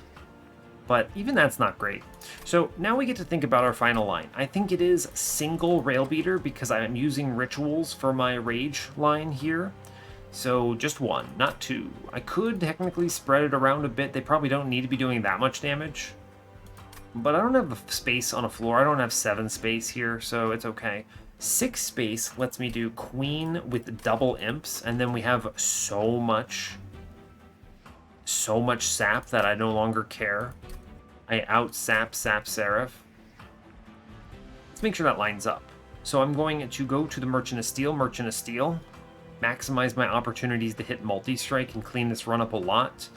But even that's not great. So now we get to think about our final line. I think it is single Railbeater because I'm using rituals for my Rage line here. So just one, not two. I could technically spread it around a bit. They probably don't need to be doing that much damage. But I don't have the space on a floor. I don't have 7 space here, so it's okay. 6 space lets me do Queen with double imps, and then we have so much sap that I no longer care. I out-sap Seraph. Let's make sure that lines up. So I'm going to go to the Merchant of Steel, maximize my opportunities to hit multi-strike and clean this run up a lot.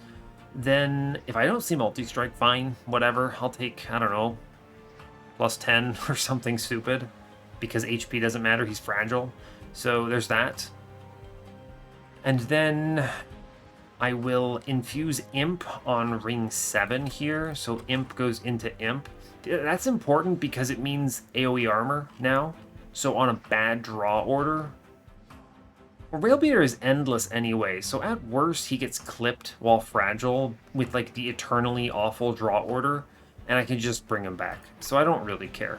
Then, if I don't see multi-strike, fine, whatever. I'll take, I don't know, plus 10 or something stupid. Because HP doesn't matter, he's fragile. So there's that. And then I will infuse Imp on ring 7 here. So Imp goes into Imp. That's important because it means AoE armor now. So on a bad draw order... Well, Railbeater is endless anyway, so at worst he gets clipped while fragile with like the eternally awful draw order, and I can just bring him back. So I don't really care.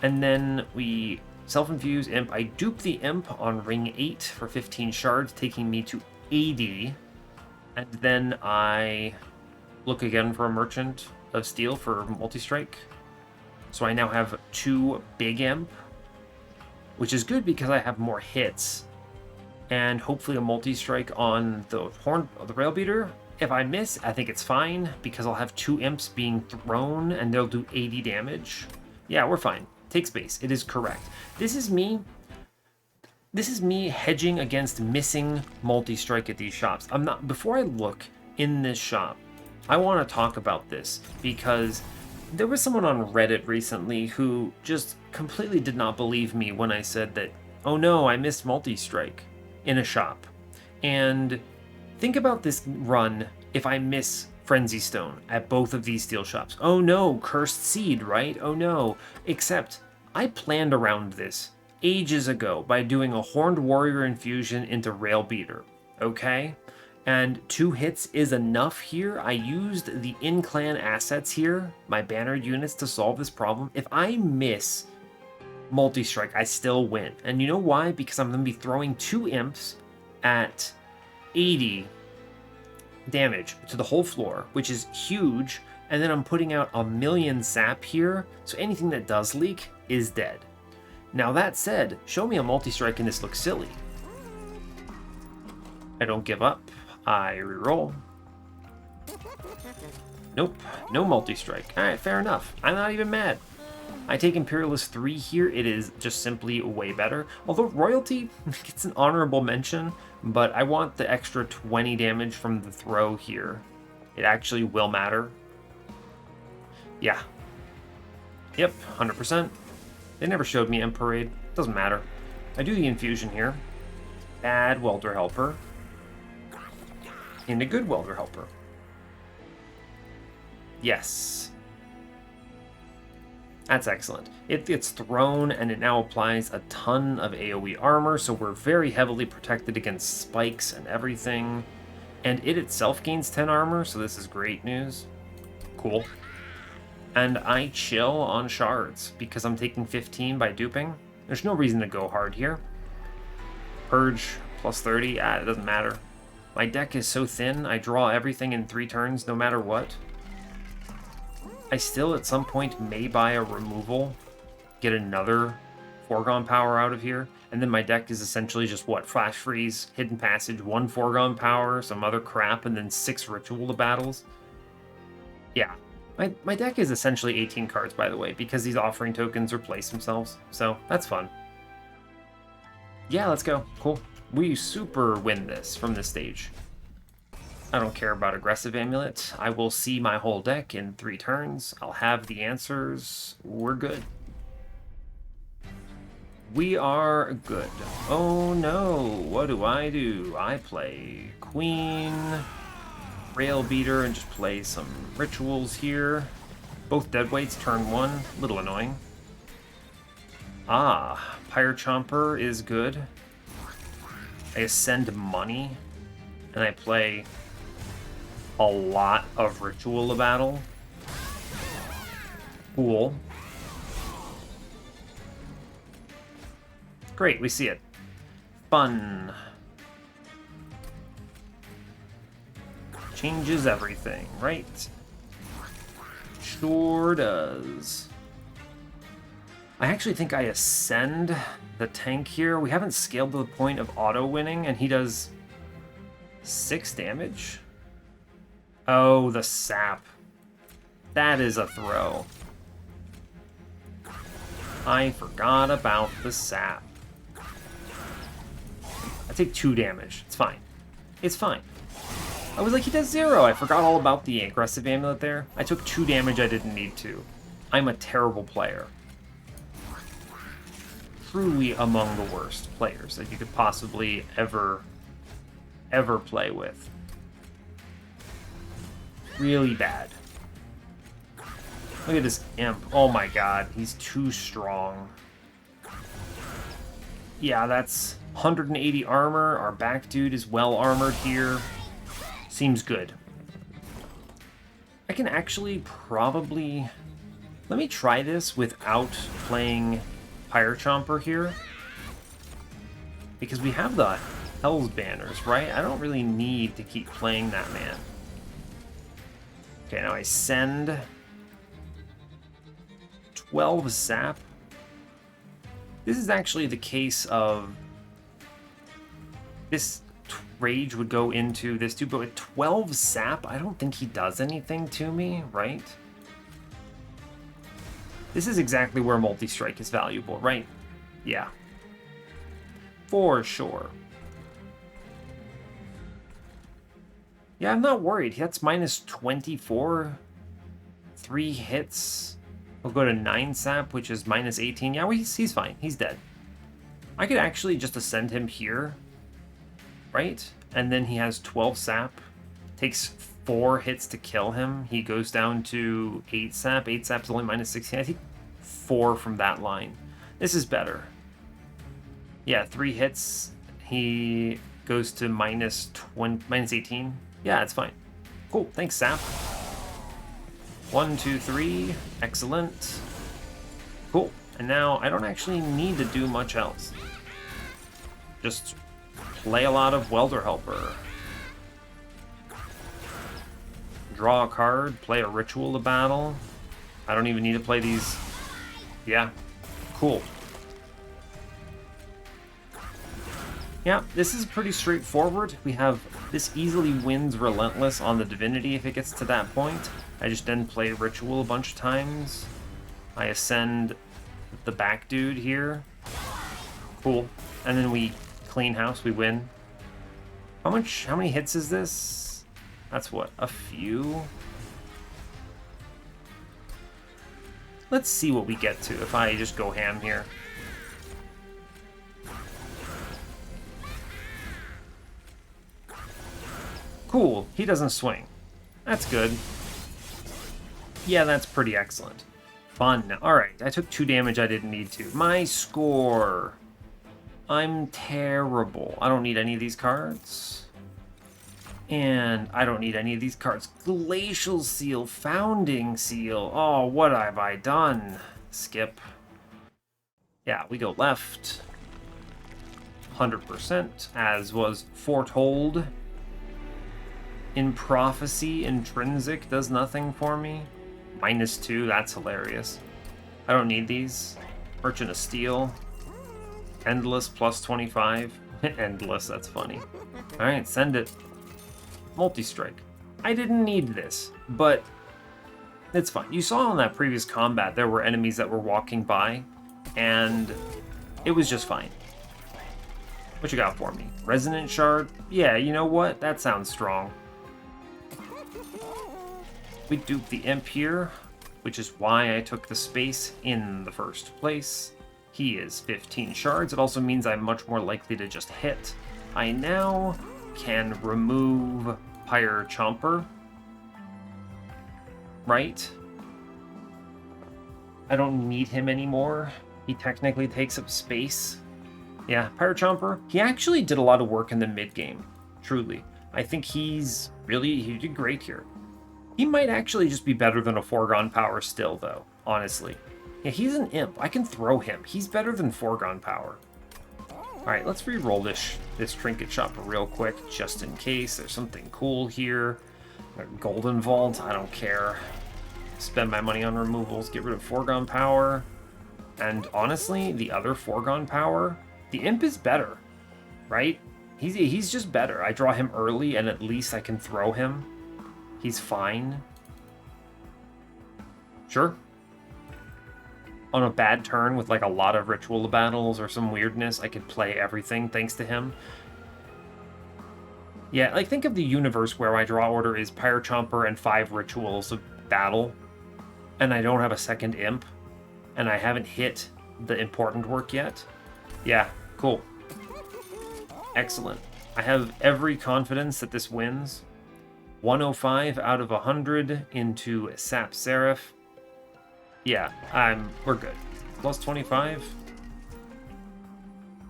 And then we self-infuse Imp. I dupe the Imp on ring 8 for 15 shards, taking me to 80. And then I look again for a Merchant of Steel for multi-strike. So I now have 2 big Imp, which is good because I have more hits. and hopefully a multi-strike on the Railbeater. If I miss, I think it's fine, because I'll have 2 imps being thrown, and they'll do 80 damage. Yeah, we're fine. Take space. It is correct. This is me hedging against missing multi-strike at these shops. Before I look in this shop, I want to talk about this, because there was someone on Reddit recently who just completely did not believe me when I said that, oh no, I missed multi-strike in a shop. And think about this run if I miss Frenzy Stone at both of these steel shops. Oh no, Cursed Seed, right? Oh no. Except I planned around this ages ago by doing a Horned Warrior infusion into Railbeater, okay? And 2 hits is enough here. I used the in-clan assets here, my banner units, to solve this problem. If I miss multi-strike, I still win. And you know why? Because I'm going to be throwing 2 imps at 80 damage to the whole floor, which is huge. And then I'm putting out 1,000,000 sap here, so anything that does leak is dead. Now that said, show me a multi-strike and this looks silly. I don't give up. I reroll. Nope, no multi-strike. Alright, fair enough. I'm not even mad. I take Imperialist 3 here. It is just simply way better. Although Royalty gets an honorable mention, but I want the extra 20 damage from the throw here. It actually will matter. Yeah. Yep, 100%. They never showed me Imp Parade. Doesn't matter. I do the infusion here. Bad Welder Helper. And a good Welder Helper. Yes. That's excellent. It gets thrown, and it now applies a ton of AoE armor, so we're very heavily protected against spikes and everything. And it itself gains 10 armor, so this is great news. Cool. And I chill on shards, because I'm taking 15 by duping. There's no reason to go hard here. Purge, plus 30, it doesn't matter. My deck is so thin, I draw everything in 3 turns, no matter what. I still, at some point, may buy a removal, get another foregone power out of here, and then my deck is essentially just, what, Flash Freeze, Hidden Passage, 1 foregone power, some other crap, and then 6 Ritual to battles. Yeah. My deck is essentially 18 cards, by the way, because these offering tokens replace themselves, so that's fun. Yeah, let's go. Cool. We super win this from this stage. I don't care about Aggressive Amulet. I will see my whole deck in 3 turns. I'll have the answers. We're good. We are good. Oh no, what do? I play Queen, Railbeater, and just play some rituals here. Both deadweights, turn 1. Little annoying. Ah, Pyre Chomper is good. I ascend money, and I play a lot of Ritual to battle. Cool. Great, we see it. Fun. Changes everything, right? Sure does. I actually think I ascend the tank here. We haven't scaled to the point of auto-winning, and he does 6 damage? Oh, the sap. That is a throw. I forgot about the sap. I take 2 damage. It's fine. It's fine. I was like, he does 0. I forgot all about the aggressive amulet there. I took 2 damage I didn't need to. I'm a terrible player. Truly among the worst players that you could possibly ever play with. Really bad. Look at this imp. Oh my god, he's too strong. Yeah, that's 180 armor. Our back dude is well armored here. Seems good. I can actually probably... Let me try this without playing Pyre Chomper here. Because we have the Hell's Banners, right? I don't really need to keep playing that man. Okay, now I send 12 sap. This is actually the case of This rage would go into this too, but with 12 sap, I don't think he does anything to me, right? This is exactly where multi-strike is valuable, right? Yeah. For sure. Yeah, I'm not worried. That's minus 24. 3 hits. We'll go to 9 sap, which is minus 18. Yeah, he's fine. He's dead. I could actually just ascend him here, right? And then he has 12 sap. Takes 4 hits to kill him. He goes down to 8 sap. 8 sap's only minus 16. I think 4 from that line. This is better. Yeah, 3 hits. He goes to minus 18. Yeah, it's fine. Cool, thanks, Sap. 1, 2, 3. Excellent. Cool. And now I don't actually need to do much else. Just play a lot of Welder Helper. Draw a card, play a Ritual of Battle. I don't even need to play these. Yeah, cool. Yeah, this is pretty straightforward. We have this easily wins Relentless on the Divinity if it gets to that point. I just then play Ritual a bunch of times. I ascend the back dude here. Cool. And then we clean house, we win. How many hits is this? That's what, a few? Let's see what we get to if I just go ham here. Cool, he doesn't swing. That's good. Yeah, that's pretty excellent. Fun. Alright, I took 2 damage I didn't need to. My score. I'm terrible. I don't need any of these cards. And I don't need any of these cards. Glacial Seal, Founding Seal. Oh, what have I done? Skip. Yeah, we go left. 100%, as was foretold. In Prophecy, Intrinsic does nothing for me. -2, that's hilarious. I don't need these. Merchant of Steel. Endless, +25. Endless, that's funny. Alright, send it. Multi-strike. I didn't need this, but it's fine. You saw in that previous combat there were enemies that were walking by, and it was just fine. What you got for me? Resonant Shard? Yeah, you know what? That sounds strong. We dupe the Imp here, which is why I took the space in the first place. He is 15 shards. It also means I'm much more likely to just hit. I now can remove Pyre Chomper. Right? I don't need him anymore. He technically takes up space. Yeah, Pyre Chomper. He actually did a lot of work in the mid-game. Truly. I think he did great here. He might actually just be better than a Foregone Power still, though, honestly. Yeah, he's an imp. I can throw him. He's better than Foregone Power. Alright, let's re-roll this Trinket Shopper real quick, just in case there's something cool here. Golden Vault, I don't care. Spend my money on removals, get rid of Foregone Power. And honestly, the other Foregone Power, the imp is better, right? He's just better. I draw him early, and at least I can throw him. He's fine. Sure. On a bad turn with like a lot of Ritual Battles or some weirdness, I could play everything thanks to him. Yeah, like think of the universe where my draw order is Pyre Chomper and 5 Rituals of Battle, and I don't have a second imp, and I haven't hit the important work yet. Yeah, cool. Excellent. I have every confidence that this wins. 105 out of 100 into Sap Seraph. Yeah, we're good. +25.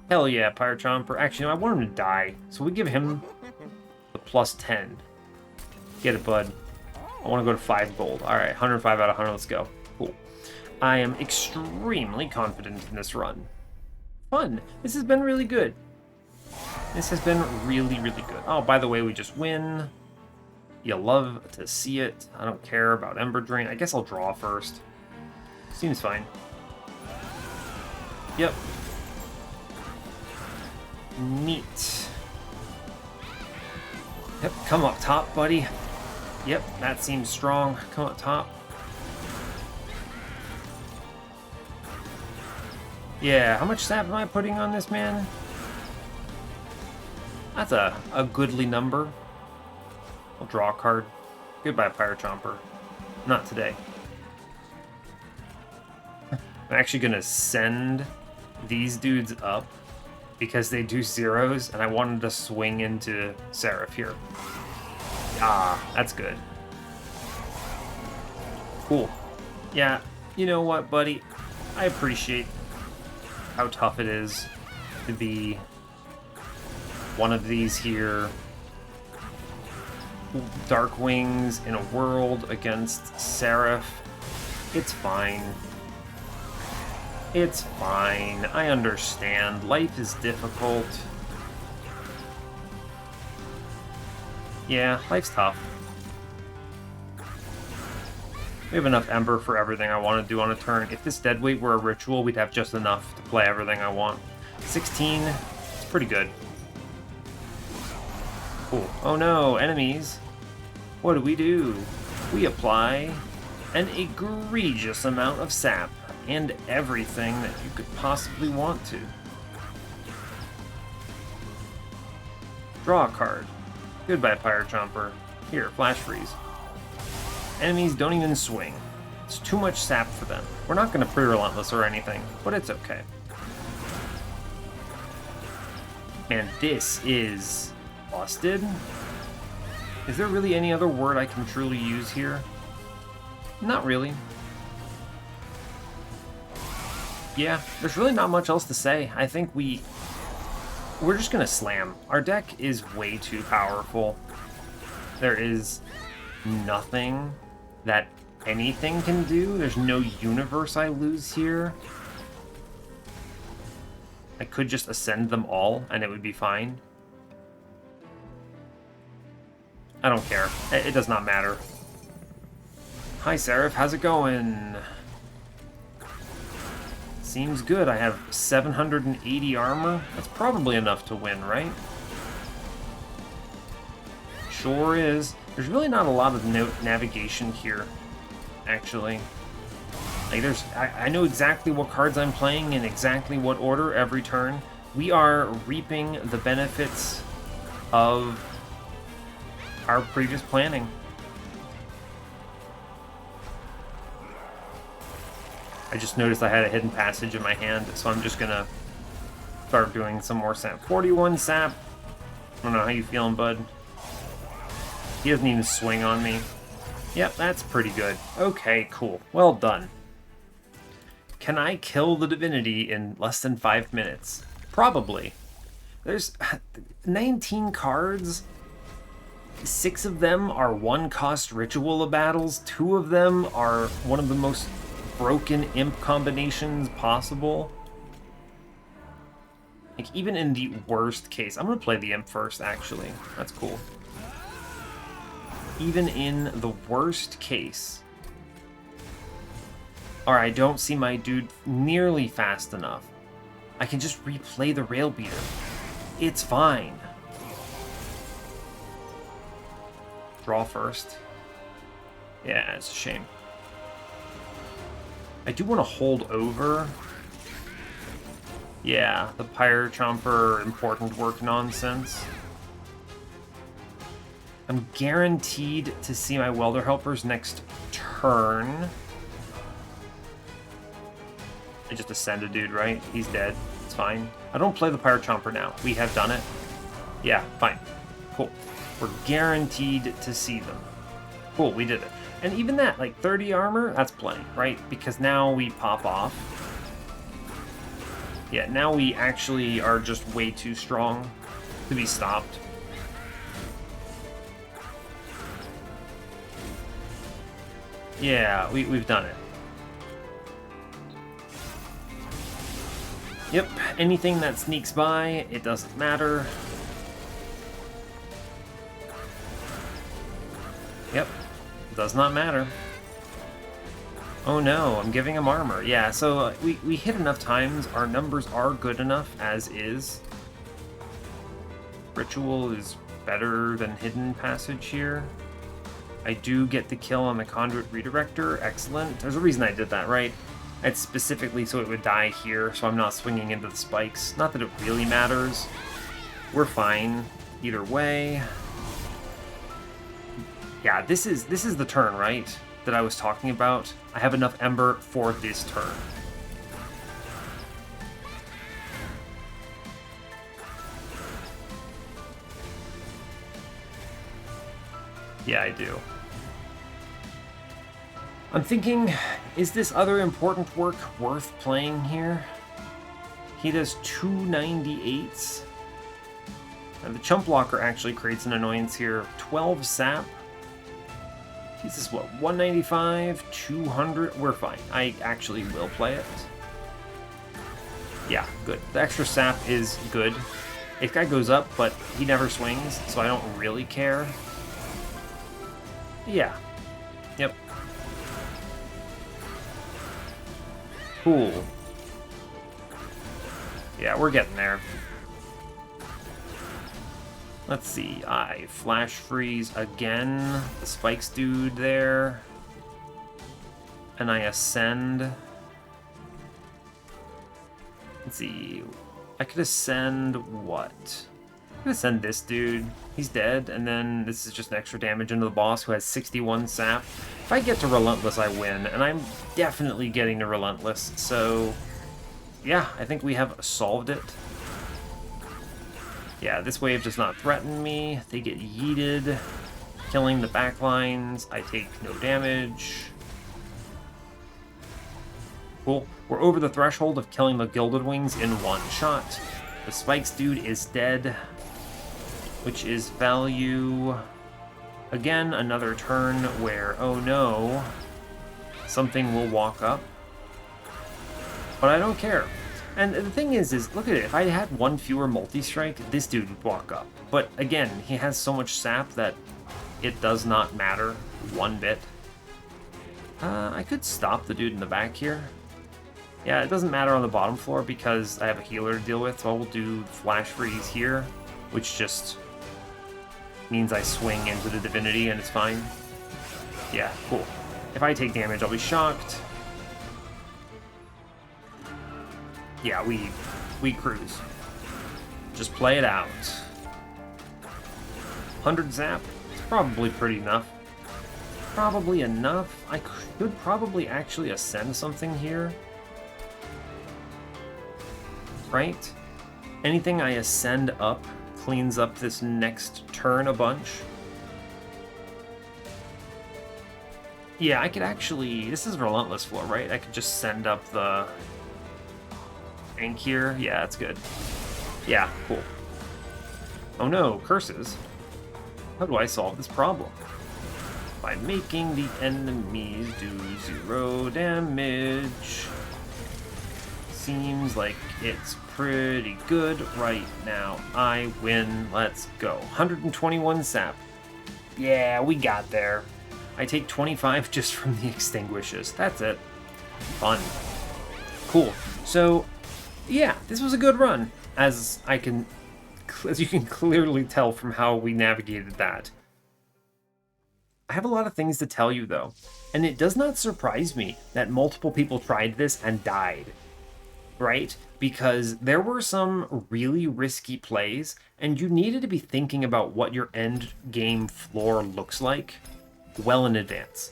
Hell yeah, Pyre Chomper. Actually, no, I want him to die, so we give him the +10. Get it, bud. I want to go to 5 gold. All right, 105 out of 100. Let's go. Cool. I am extremely confident in this run. Fun. This has been really good. This has been really, really good. Oh, by the way, we just win. You love to see it. I don't care about Ember Drain. I guess I'll draw first. Seems fine. Yep. Neat. Yep, come up top, buddy. Yep, that seems strong. Come up top. Yeah, how much sap am I putting on this man? That's a goodly number. I'll draw a card. Goodbye, Pyre Chomper. Not today. I'm actually going to send these dudes up because they do zeros, and I wanted to swing into Seraph here. Ah, that's good. Cool. Yeah, you know what, buddy? I appreciate how tough it is to be one of these here. Dark Wings in a world against Seraph. It's fine. It's fine. I understand. Life is difficult. Yeah, life's tough. We have enough Ember for everything I want to do on a turn. If this Deadweight were a ritual, we'd have just enough to play everything I want. 16, it's pretty good. Cool. Oh no, enemies. What do? We apply an egregious amount of sap and everything that you could possibly want to. Draw a card. Goodbye, Pyre Chomper. Here, Flash Freeze. Enemies don't even swing. It's too much sap for them. We're not going to pre-relentless or anything, but it's okay. Man, this is busted. Is there really any other word I can truly use here? Not really. Yeah, there's really not much else to say. I think we're just gonna slam. Our deck is way too powerful. There is nothing that anything can do. There's no universe I lose here. I could just ascend them all and it would be fine. I don't care. It does not matter. Hi, Seraph. How's it going? Seems good. I have 780 armor. That's probably enough to win, right? Sure is. There's really not a lot of navigation here, actually. Like, I know exactly what cards I'm playing in exactly what order every turn. We are reaping the benefits of our previous planning. I just noticed I had a hidden passage in my hand, so I'm just gonna start doing some more sap. 41 sap. I don't know how you feeling, bud. He doesn't even swing on me. Yep, that's pretty good. Okay, cool. Well done. Can I kill the Divinity in less than 5 minutes? Probably. There's 19 cards. 6 of them are 1-cost ritual battles. 2 of them are one of the most broken imp combinations possible. Like, even in the worst case, I'm gonna play the imp first, actually. That's cool. Even in the worst case. Or I don't see my dude nearly fast enough. I can just replay the Railbeater. It's fine. Draw first. Yeah, it's a shame. I do want to hold over. Yeah, the Pyre Chomper important work nonsense. I'm guaranteed to see my Welder Helpers next turn. I just ascend a dude, right? He's dead. It's fine. I don't play the Pyre Chomper now. We have done it. Yeah, fine. Cool. We're guaranteed to see them. Cool, we did it. And even that, like 30 armor, that's plenty, right? Because now we pop off. Yeah, now we actually are just way too strong to be stopped. Yeah, we've done it. Yep, anything that sneaks by, it doesn't matter. Yep, does not matter. Oh no, I'm giving him armor. Yeah, so we hit enough times. Our numbers are good enough as is. Ritual is better than Hidden Passage here. I do get the kill on the Conduit Redirector. Excellent. There's a reason I did that, right? It's specifically so it would die here, so I'm not swinging into the spikes. Not that it really matters. We're fine either way. Yeah, this is the turn, right? That I was talking about. I have enough Ember for this turn. Yeah, I do. I'm thinking, is this other important work worth playing here? He does 298s. And the Chump Blocker actually creates an annoyance here. 12 sap. This is what, 195, 200? We're fine. I actually will play it. Yeah, good. The extra sap is good. This guy goes up, but he never swings, so I don't really care. Yeah. Yep. Cool. Yeah, we're getting there. Let's see. I flash freeze again. The spikes dude there. And I ascend. Let's see. I could ascend what? I'm gonna send this dude. He's dead, and then this is just extra damage into the boss who has 61 sap. If I get to Relentless, I win, and I'm definitely getting to Relentless, so yeah, I think we have solved it. Yeah, this wave does not threaten me. They get yeeted, killing the backlines. I take no damage. Cool. We're over the threshold of killing the Gilded Wings in one shot. The Spikes dude is dead, which is value. Again, another turn where, oh no, something will walk up. But I don't care. And the thing is look at it, if I had one fewer multi-strike, this dude would walk up. But again, he has so much sap that it does not matter one bit. I could stop the dude in the back here. Yeah, it doesn't matter on the bottom floor because I have a healer to deal with, so I will do Flash Freeze here, which just means I swing into the Divinity and it's fine. Yeah, cool. If I take damage, I'll be shocked. Yeah, we cruise. Just play it out. 100 zap? It's probably pretty enough. Probably enough. I could probably actually ascend something here. Right? Anything I ascend up cleans up this next turn a bunch. Yeah, I could actually... This is Relentless floor, right? I could just send up the... Ink here. Yeah, that's good. Yeah, cool. Oh no, curses. How do I solve this problem? By making the enemies do 0 damage. Seems like it's pretty good right now. I win. Let's go. 121 sap. Yeah, we got there. I take 25 just from the extinguishes. That's it. Fun. Cool. So, yeah, this was a good run, as you can clearly tell from how we navigated that. I have a lot of things to tell you, though, and it does not surprise me that multiple people tried this and died, right? Because there were some really risky plays, and you needed to be thinking about what your end game floor looks like well in advance.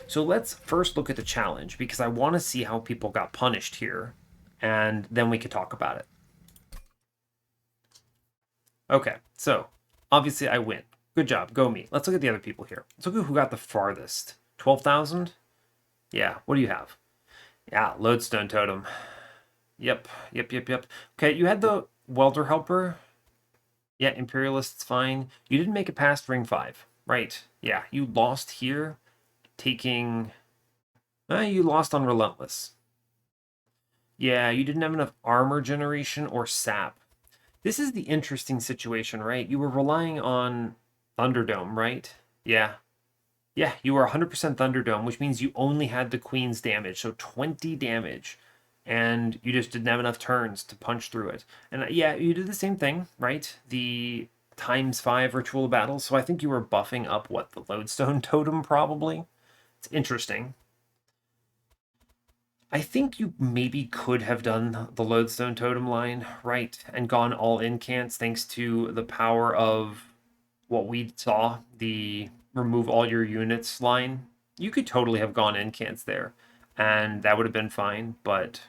So let's first look at the challenge, because I want to see how people got punished here, and then we could talk about it. Okay, so obviously I win. Good job, go me. Let's look at the other people here. Let's look at who got the farthest. 12,000? Yeah, what do you have? Yeah, Lodestone Totem. Yep. Okay, you had the Welder Helper. Yeah, Imperialist's fine. You didn't make it past Ring 5. Right, yeah, you lost here, taking... you lost on Relentless. Yeah, you didn't have enough armor generation or sap. This is the interesting situation, right? You were relying on Thunderdome, right? Yeah. Yeah, you were 100% Thunderdome, which means you only had the Queen's damage, so 20 damage. And you just didn't have enough turns to punch through it. And yeah, you did the same thing, right? The ×5 ritual battle, so I think you were buffing up, what, the Lodestone Totem, probably? It's interesting. I think you maybe could have done the Lodestone Totem line, right, and gone all incants thanks to the power of what we saw, the remove all your units line. You could totally have gone incants there, and that would have been fine, but...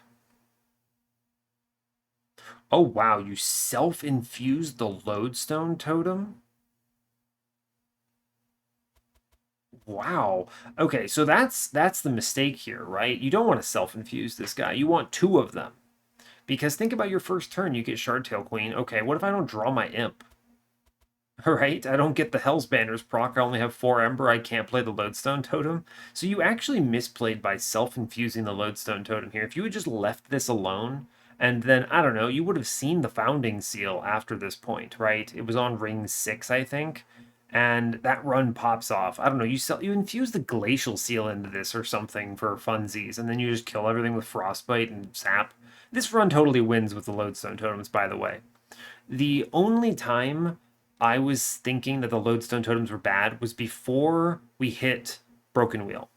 Oh, wow, you self-infused the Lodestone Totem? Wow. Okay, so that's the mistake here, right? You don't want to self-infuse this guy. You want two of them. Because think about your first turn, you get Shardtail Queen. Okay, what if I don't draw my Imp? Right? I don't get the Hell's Banners proc. I only have 4 Ember. I can't play the Lodestone Totem. So you actually misplayed by self-infusing the Lodestone Totem here. If you had just left this alone, and then, I don't know, you would have seen the Founding Seal after this point, right? It was on ring 6, I think. And that run pops off. I don't know, you infuse the Glacial Seal into this or something for funsies, and then you just kill everything with Frostbite and Sap. This run totally wins with the Lodestone Totems, by the way. The only time I was thinking that the Lodestone Totems were bad was before we hit Broken Wheel.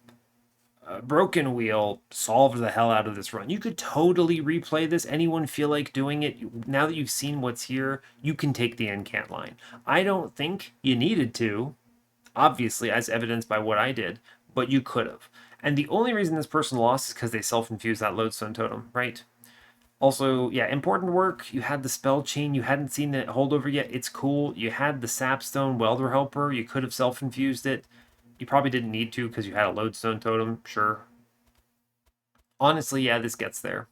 Broken Wheel solved the hell out of this run. You could totally replay this. Anyone feel like doing it? Now that you've seen what's here, you can take the incant line. I don't think you needed to, obviously, as evidenced by what I did, but you could have. And the only reason this person lost is because they self-infused that Lodestone Totem, right? Also, yeah, important work. You had the spell chain. You hadn't seen the holdover yet. It's cool. You had the Sapstone Welder Helper. You could have self-infused it. You probably didn't need to because you had a Lodestone Totem. Sure. Honestly, yeah, this gets there.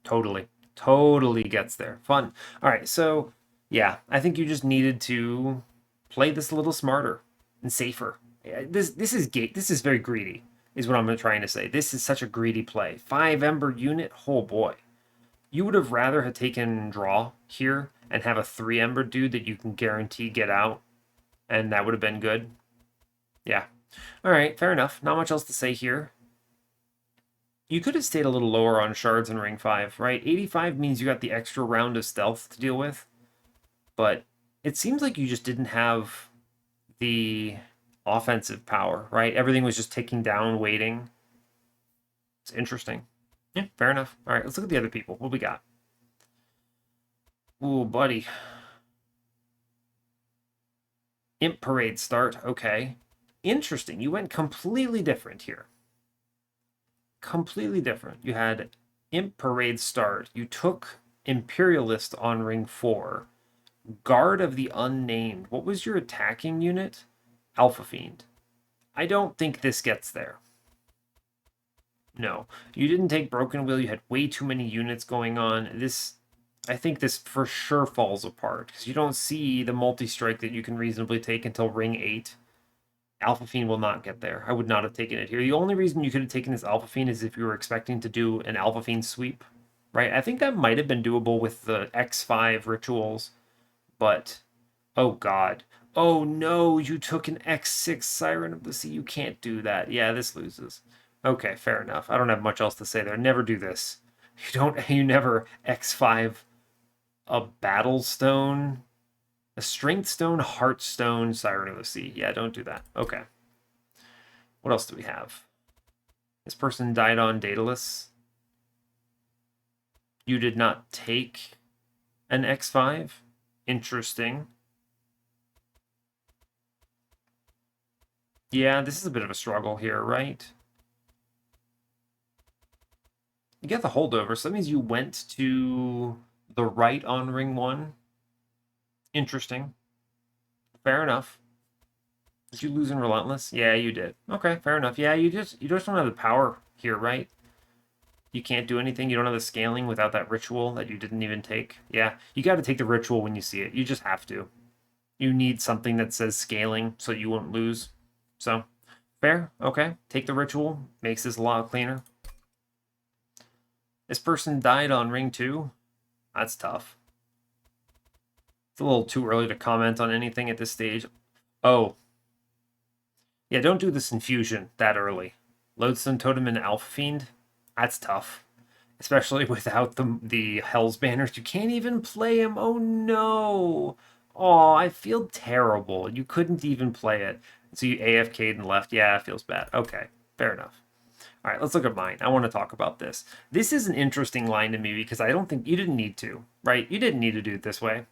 Totally. Totally gets there. Fun. All right, so, yeah, I think you just needed to play this a little smarter and safer. This is very greedy, is what I'm trying to say. This is such a greedy play. 5 Ember unit, oh boy. You would have rather have taken draw here and have a 3 Ember dude that you can guarantee get out, and that would have been good. Yeah. All right, fair enough. Not much else to say here. You could have stayed a little lower on shards in ring 5, right? 85 means you got the extra round of stealth to deal with, but it seems like you just didn't have the offensive power, right? Everything was just ticking down, waiting. It's interesting. Yeah, fair enough. All right, let's look at the other people. What we got? Ooh, buddy. Imp Parade start. Okay. Interesting. You went completely different here. Completely different. You had Imp Parade start. You took Imp-Perialist on ring 4. Guard of the Unnamed. What was your attacking unit? Alpha Fiend. I don't think this gets there. No. You didn't take Broken Wheel. You had way too many units going on. I think this for sure falls apart because you don't see the multi-strike that you can reasonably take until ring 8. Alpha Fiend will not get there. I would not have taken it here. The only reason you could have taken this Alpha Fiend is if you were expecting to do an Alpha Fiend sweep, right? I think that might have been doable with the X5 rituals, but oh god. Oh no, you took an X6 Siren of the Sea. You can't do that. Yeah, this loses. Okay, fair enough. I don't have much else to say there. Never do this. You never X5 a Battle Stone, a Strength Stone, Heart Stone, Siren of the Sea. Yeah, don't do that. Okay. What else do we have? This person died on Daedalus. You did not take an X5. Interesting. Yeah, this is a bit of a struggle here, right? You get the holdover, so that means you went to the right on ring 1. Interesting. Fair enough. Did you lose in Relentless? Yeah, you did. Okay, fair enough. Yeah, you just don't have the power here, right? You can't do anything. You don't have the scaling without that ritual that you didn't even take. Yeah, you got to take the ritual when you see it. You just have to. You need something that says scaling so you won't lose. So, fair. Okay, take the ritual. Makes this a lot cleaner. This person died on ring 2. That's tough. It's a little too early to comment on anything at this stage. Oh. Yeah, don't do this infusion that early. Lodestone Totem and Alpha Fiend. That's tough. especially without the Hell's Banners. You can't even play him. Oh no. Oh, I feel terrible. You couldn't even play it. So you AFK'd and left. Yeah, it feels bad. Okay, fair enough. All right, let's look at mine. I want to talk about this. This is an interesting line to me because I don't think you didn't need to, right? You didn't need to do it this way.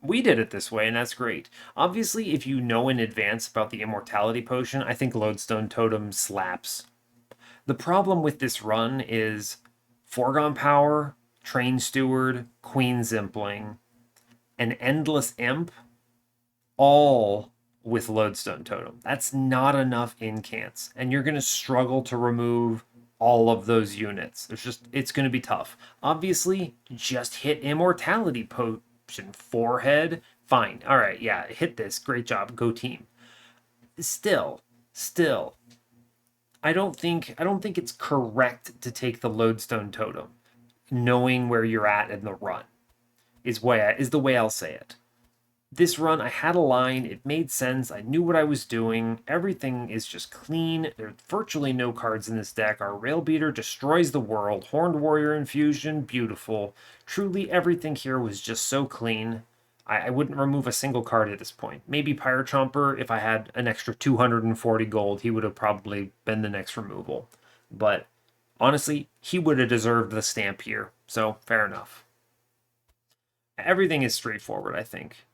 We did it this way, and that's great. Obviously, if you know in advance about the Immortality Potion, I think Lodestone Totem slaps. The problem with this run is Foregone Power, Train Steward, Queen Zimpling, an Endless Imp, all with Lodestone Totem. That's not enough incants, and you're going to struggle to remove all of those units. It's going to be tough. Obviously, just hit Immortality Potion, forehead, fine. All right, yeah, hit this. Great job. Go team. Still, I don't think it's correct to take the Lodestone Totem, knowing where you're at in the run. Is the way I'll say it. This run, I had a line, it made sense, I knew what I was doing, everything is just clean, there's virtually no cards in this deck, our Railbeater destroys the world, Horned Warrior Infusion, beautiful. Truly everything here was just so clean. I wouldn't remove a single card at this point. Maybe Pyre Chomper, if I had an extra 240 gold, he would have probably been the next removal. But honestly, he would have deserved the stamp here, so fair enough. Everything is straightforward, I think.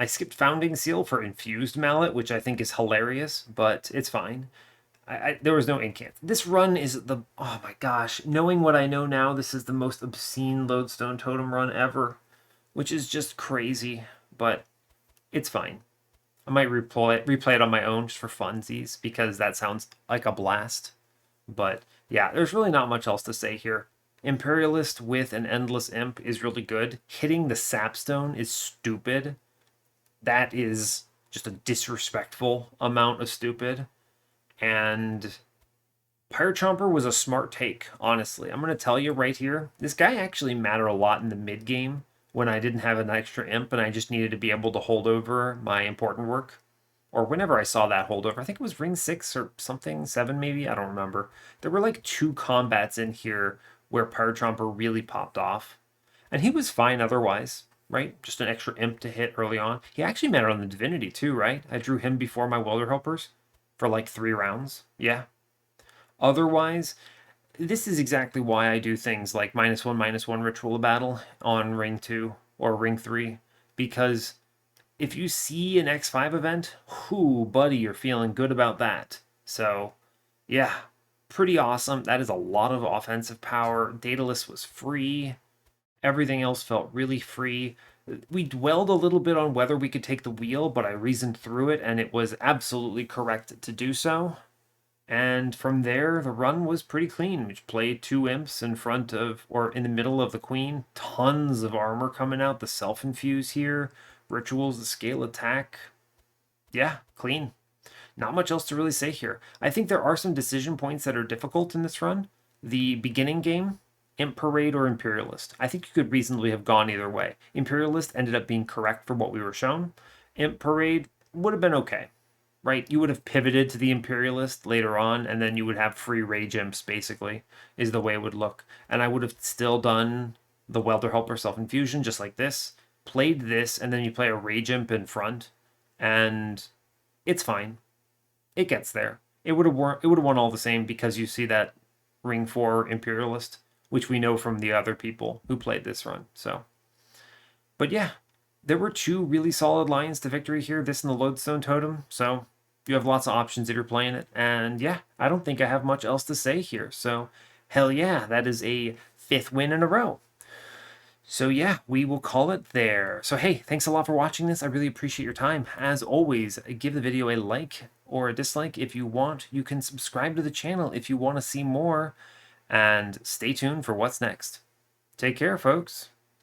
I skipped Founding Seal for Infused Mallet, which I think is hilarious, but it's fine. There was no incant. This run is oh my gosh, knowing what I know now, this is the most obscene Lodestone Totem run ever, which is just crazy, but it's fine. I might replay it on my own just for funsies, because that sounds like a blast. But yeah, there's really not much else to say here. Imperialist with an Endless Imp is really good. Hitting the Sapstone is stupid. That is just a disrespectful amount of stupid. And Pyre Chomper was a smart take, honestly. I'm going to tell you right here, this guy actually mattered a lot in the mid game when I didn't have an extra imp and I just needed to be able to hold over my important work. Or whenever I saw that holdover, I think it was ring 6 or something, 7 maybe, I don't remember. There were like 2 combats in here where Pyre Chomper really popped off. And he was fine otherwise, right? Just an extra imp to hit early on. He actually mattered on the Divinity too, right? I drew him before my Welder Helpers for like 3 rounds. Yeah. Otherwise, this is exactly why I do things like -1/-1 Ritual Battle on ring 2 or ring 3. Because if you see an X5 event, whoo, buddy, you're feeling good about that. So, yeah, pretty awesome. That is a lot of offensive power. Daedalus was free. Everything else felt really free. We dwelled a little bit on whether we could take the wheel, but I reasoned through it, and it was absolutely correct to do so. And from there, the run was pretty clean. We played 2 imps in front of, or in the middle of the queen. Tons of armor coming out. The self-infuse here. Rituals, the scale attack. Yeah, clean. Not much else to really say here. I think there are some decision points that are difficult in this run. The beginning game, Imp Parade or Imperialist. I think you could reasonably have gone either way. Imperialist ended up being correct for what we were shown. Imp Parade would have been okay, right? You would have pivoted to the Imperialist later on, and then you would have free Rage Imps, basically, is the way it would look. And I would have still done the Welder Helper Self-Infusion just like this, played this, and then you play a Rage Imp in front, and it's fine. It gets there. It would have won all the same because you see that ring 4 Imperialist, which we know from the other people who played this run. So, but yeah, there were 2 really solid lines to victory here, this and the Lodestone Totem. So you have lots of options if you're playing it. And yeah, I don't think I have much else to say here. So hell yeah, that is a 5th win in a row. So yeah, we will call it there. So hey, thanks a lot for watching this. I really appreciate your time. As always, give the video a like or a dislike if you want. You can subscribe to the channel if you want to see more. And stay tuned for what's next. Take care, folks.